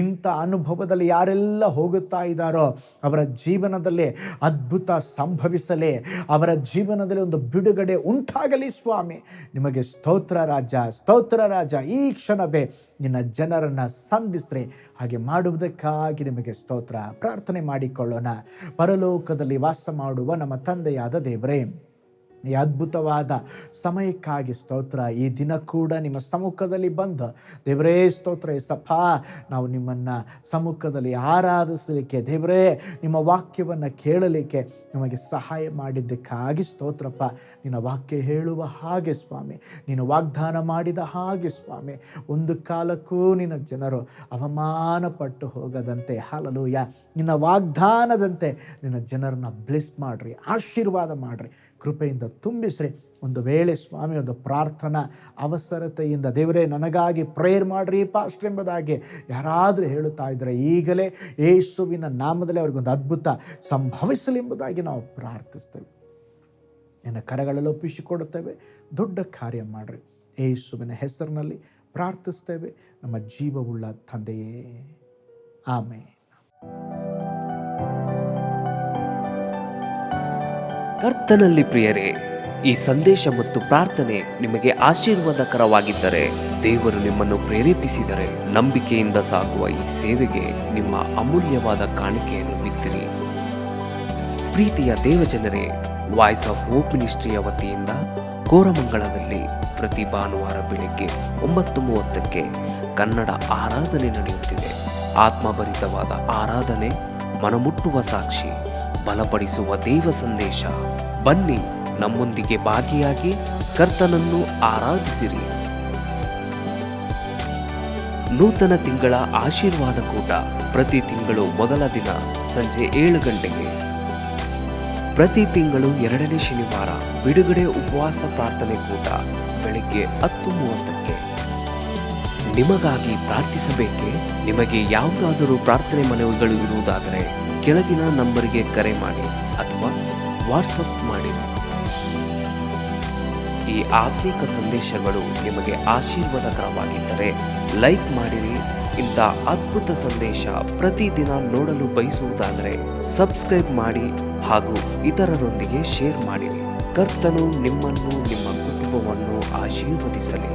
ಇಂಥ ಅನುಭವದಲ್ಲಿ ಯಾರೆಲ್ಲ ಹೋಗುತ್ತಾ ಇದ್ದಾರೋ ಅವರ ಜೀವನದಲ್ಲಿ ಅದ್ಭುತ ಸಂಭವಿಸಲಿ. ಅವರ ಜೀವನದಲ್ಲಿ ಒಂದು ಬಿಡುಗಡೆ ಉಂಟಾಗಲಿ ಸ್ವಾಮಿ. ನಿಮಗೆ ಸ್ತೋತ್ರ ರಾಜ, ಸ್ತೋತ್ರ ರಾಜ. ಈ ಕ್ಷಣವೇ ನಿನ್ನ ಜನರನ್ನು ಸಂಧಿಸ್ರಿ. ಹಾಗೆ ಮಾಡುವುದಕ್ಕಾಗಿ ನಿಮಗೆ ಸ್ತೋತ್ರ. ಪ್ರಾರ್ಥನೆ ಮಾಡಿಕೊಳ್ಳೋಣ. ಪರಲೋಕದಲ್ಲಿ ವಾಸ ಮಾಡುವ ನಮ್ಮ ತಂದೆಯಾದ ದೇವರೇ, ಈ ಅದ್ಭುತವಾದ ಸಮಯಕ್ಕಾಗಿ ಸ್ತೋತ್ರ. ಈ ದಿನ ಕೂಡ ನಿಮ್ಮ ಸಮ್ಮುಖದಲ್ಲಿ ಬಂದು ದೇವರೇ ಸ್ತೋತ್ರ ಏಸಪ್ಪ, ನಾವು ನಿಮ್ಮನ್ನು ಸಮ್ಮುಖದಲ್ಲಿ ಆರಾಧಿಸಲಿಕ್ಕೆ, ದೇವರೇ ನಿಮ್ಮ ವಾಕ್ಯವನ್ನು ಕೇಳಲಿಕ್ಕೆ ನಮಗೆ ಸಹಾಯ ಮಾಡಿದ್ದಕ್ಕಾಗಿ ಸ್ತೋತ್ರಪ್ಪ. ನಿನ್ನ ವಾಕ್ಯ ಹೇಳುವ ಹಾಗೆ ಸ್ವಾಮಿ, ನೀನು ವಾಗ್ದಾನ ಮಾಡಿದ ಹಾಗೆ ಸ್ವಾಮಿ, ಒಂದು ಕಾಲಕ್ಕೂ ನಿನ್ನ ಜನರು ಅವಮಾನ ಪಟ್ಟು ಹೋಗದಂತೆ ಹಾಲೆಲೂಯಾ ನಿನ್ನ ವಾಗ್ದಾನದಂತೆ ನಿನ್ನ ಜನರನ್ನ ಬ್ಲೆಸ್ ಮಾಡಿರಿ, ಆಶೀರ್ವಾದ ಮಾಡಿರಿ, ಕೃಪೆಯಿಂದ ತುಂಬಿಸ್ರಿ. ಒಂದು ವೇಳೆ ಸ್ವಾಮಿ ಒಂದು ಪ್ರಾರ್ಥನಾ ಅವಸರತೆಯಿಂದ ದೇವರೇ ನನಗಾಗಿ ಪ್ರೇಯರ್ ಮಾಡಿರಿ ಪಾಸ್ಟರ್ ಎಂಬುದಾಗಿ ಯಾರಾದರೂ ಹೇಳುತ್ತಾ ಇದ್ದರೆ ಈಗಲೇ ಯೇಸುವಿನ ನಾಮದಲ್ಲಿ ಅವ್ರಿಗೊಂದು ಅದ್ಭುತ ಸಂಭವಿಸಲಿ ಎಂಬುದಾಗಿ ನಾವು ಪ್ರಾರ್ಥಿಸ್ತೇವೆ. ನಿನ್ನ ಕರಗಳಲ್ಲಿ ಒಪ್ಪಿಸಿಕೊಡುತ್ತೇವೆ. ದೊಡ್ಡ ಕಾರ್ಯ ಮಾಡಿರಿ. ಯೇಸುವಿನ ಹೆಸರಿನಲ್ಲಿ ಪ್ರಾರ್ಥಿಸ್ತೇವೆ ನಮ್ಮ ಜೀವವುಳ್ಳ ತಂದೆಯೇ, ಆಮೆನ್. ಕರ್ತನಲ್ಲಿ ಪ್ರಿಯರೇ, ಈ ಸಂದೇಶ ಮತ್ತು ಪ್ರಾರ್ಥನೆ ನಿಮಗೆ ಆಶೀರ್ವಾದಕರವಾಗಿದ್ದರೆ, ದೇವರು ನಿಮ್ಮನ್ನು ಪ್ರೇರೇಪಿಸಿದರೆ, ನಂಬಿಕೆಯಿಂದ ಸಾಗುವ ಈ ಸೇವೆಗೆ ನಿಮ್ಮ ಅಮೂಲ್ಯವಾದ ಕಾಣಿಕೆಯನ್ನು ಬಿತ್ತಿರಿ. ಪ್ರೀತಿಯ ದೇವಜನರೇ, ವಾಯ್ಸ್ ಆಫ್ ಹೋಪ್ ಮಿನಿಸ್ಟ್ರಿಯ ವತಿಯಿಂದ ಕೋರಮಂಗಲದಲ್ಲಿ ಪ್ರತಿ ಭಾನುವಾರ ಬೆಳಿಗ್ಗೆ 9:30ಕ್ಕೆ ಕನ್ನಡ ಆರಾಧನೆ ನಡೆಯುತ್ತಿದೆ. ಆತ್ಮಭರಿತವಾದ ಆರಾಧನೆ, ಮನಮುಟ್ಟುವ ಸಾಕ್ಷಿ, ಬಲಪಡಿಸುವ ದೇವ ಸಂದೇಶ. ಬನ್ನಿ, ನಮ್ಮೊಂದಿಗೆ ಭಾಗಿಯಾಗಿ ಕರ್ತನನ್ನು ಆರಾಧಿಸಿರಿ. ನೂತನ ತಿಂಗಳ ಆಶೀರ್ವಾದ ಕೂಟ ಪ್ರತಿ ತಿಂಗಳು ಮೊದಲ ದಿನ ಸಂಜೆ 7 ಗಂಟೆಗೆ. ಪ್ರತಿ ತಿಂಗಳು 2ನೇ ಶನಿವಾರ ಬಿಡುಗಡೆ ಉಪವಾಸ ಪ್ರಾರ್ಥನೆ ಕೂಟ ಬೆಳಿಗ್ಗೆ 10:30ಕ್ಕೆ. ನಿಮಗಾಗಿ ಪ್ರಾರ್ಥಿಸಬೇಕೆ? ನಿಮಗೆ ಯಾವುದಾದರೂ ಪ್ರಾರ್ಥನೆ ಮನವಿಗಳು ಇರುವುದಾದರೆ ಕೆಳಗಿನ ನಂಬರಿಗೆ ಕರೆ ಮಾಡಿ ಅಥವಾ ವಾಟ್ಸಪ್ ಮಾಡಿ. ಈ ಆತ್ಮಿಕ ಸಂದೇಶಗಳು ನಿಮಗೆ ಆಶೀರ್ವಾದಕರವಾಗಿದ್ದರೆ ಲೈಕ್ ಮಾಡಿರಿ. ಇಂಥ ಅದ್ಭುತ ಸಂದೇಶ ಪ್ರತಿದಿನ ನೋಡಲು ಬಯಸುವುದಾದರೆ ಸಬ್ಸ್ಕ್ರೈಬ್ ಮಾಡಿ ಹಾಗೂ ಇತರರೊಂದಿಗೆ ಶೇರ್ ಮಾಡಿರಿ. ಕರ್ತನು ನಿಮ್ಮನ್ನು, ನಿಮ್ಮ ಕುಟುಂಬವನ್ನು ಆಶೀರ್ವದಿಸಲಿ.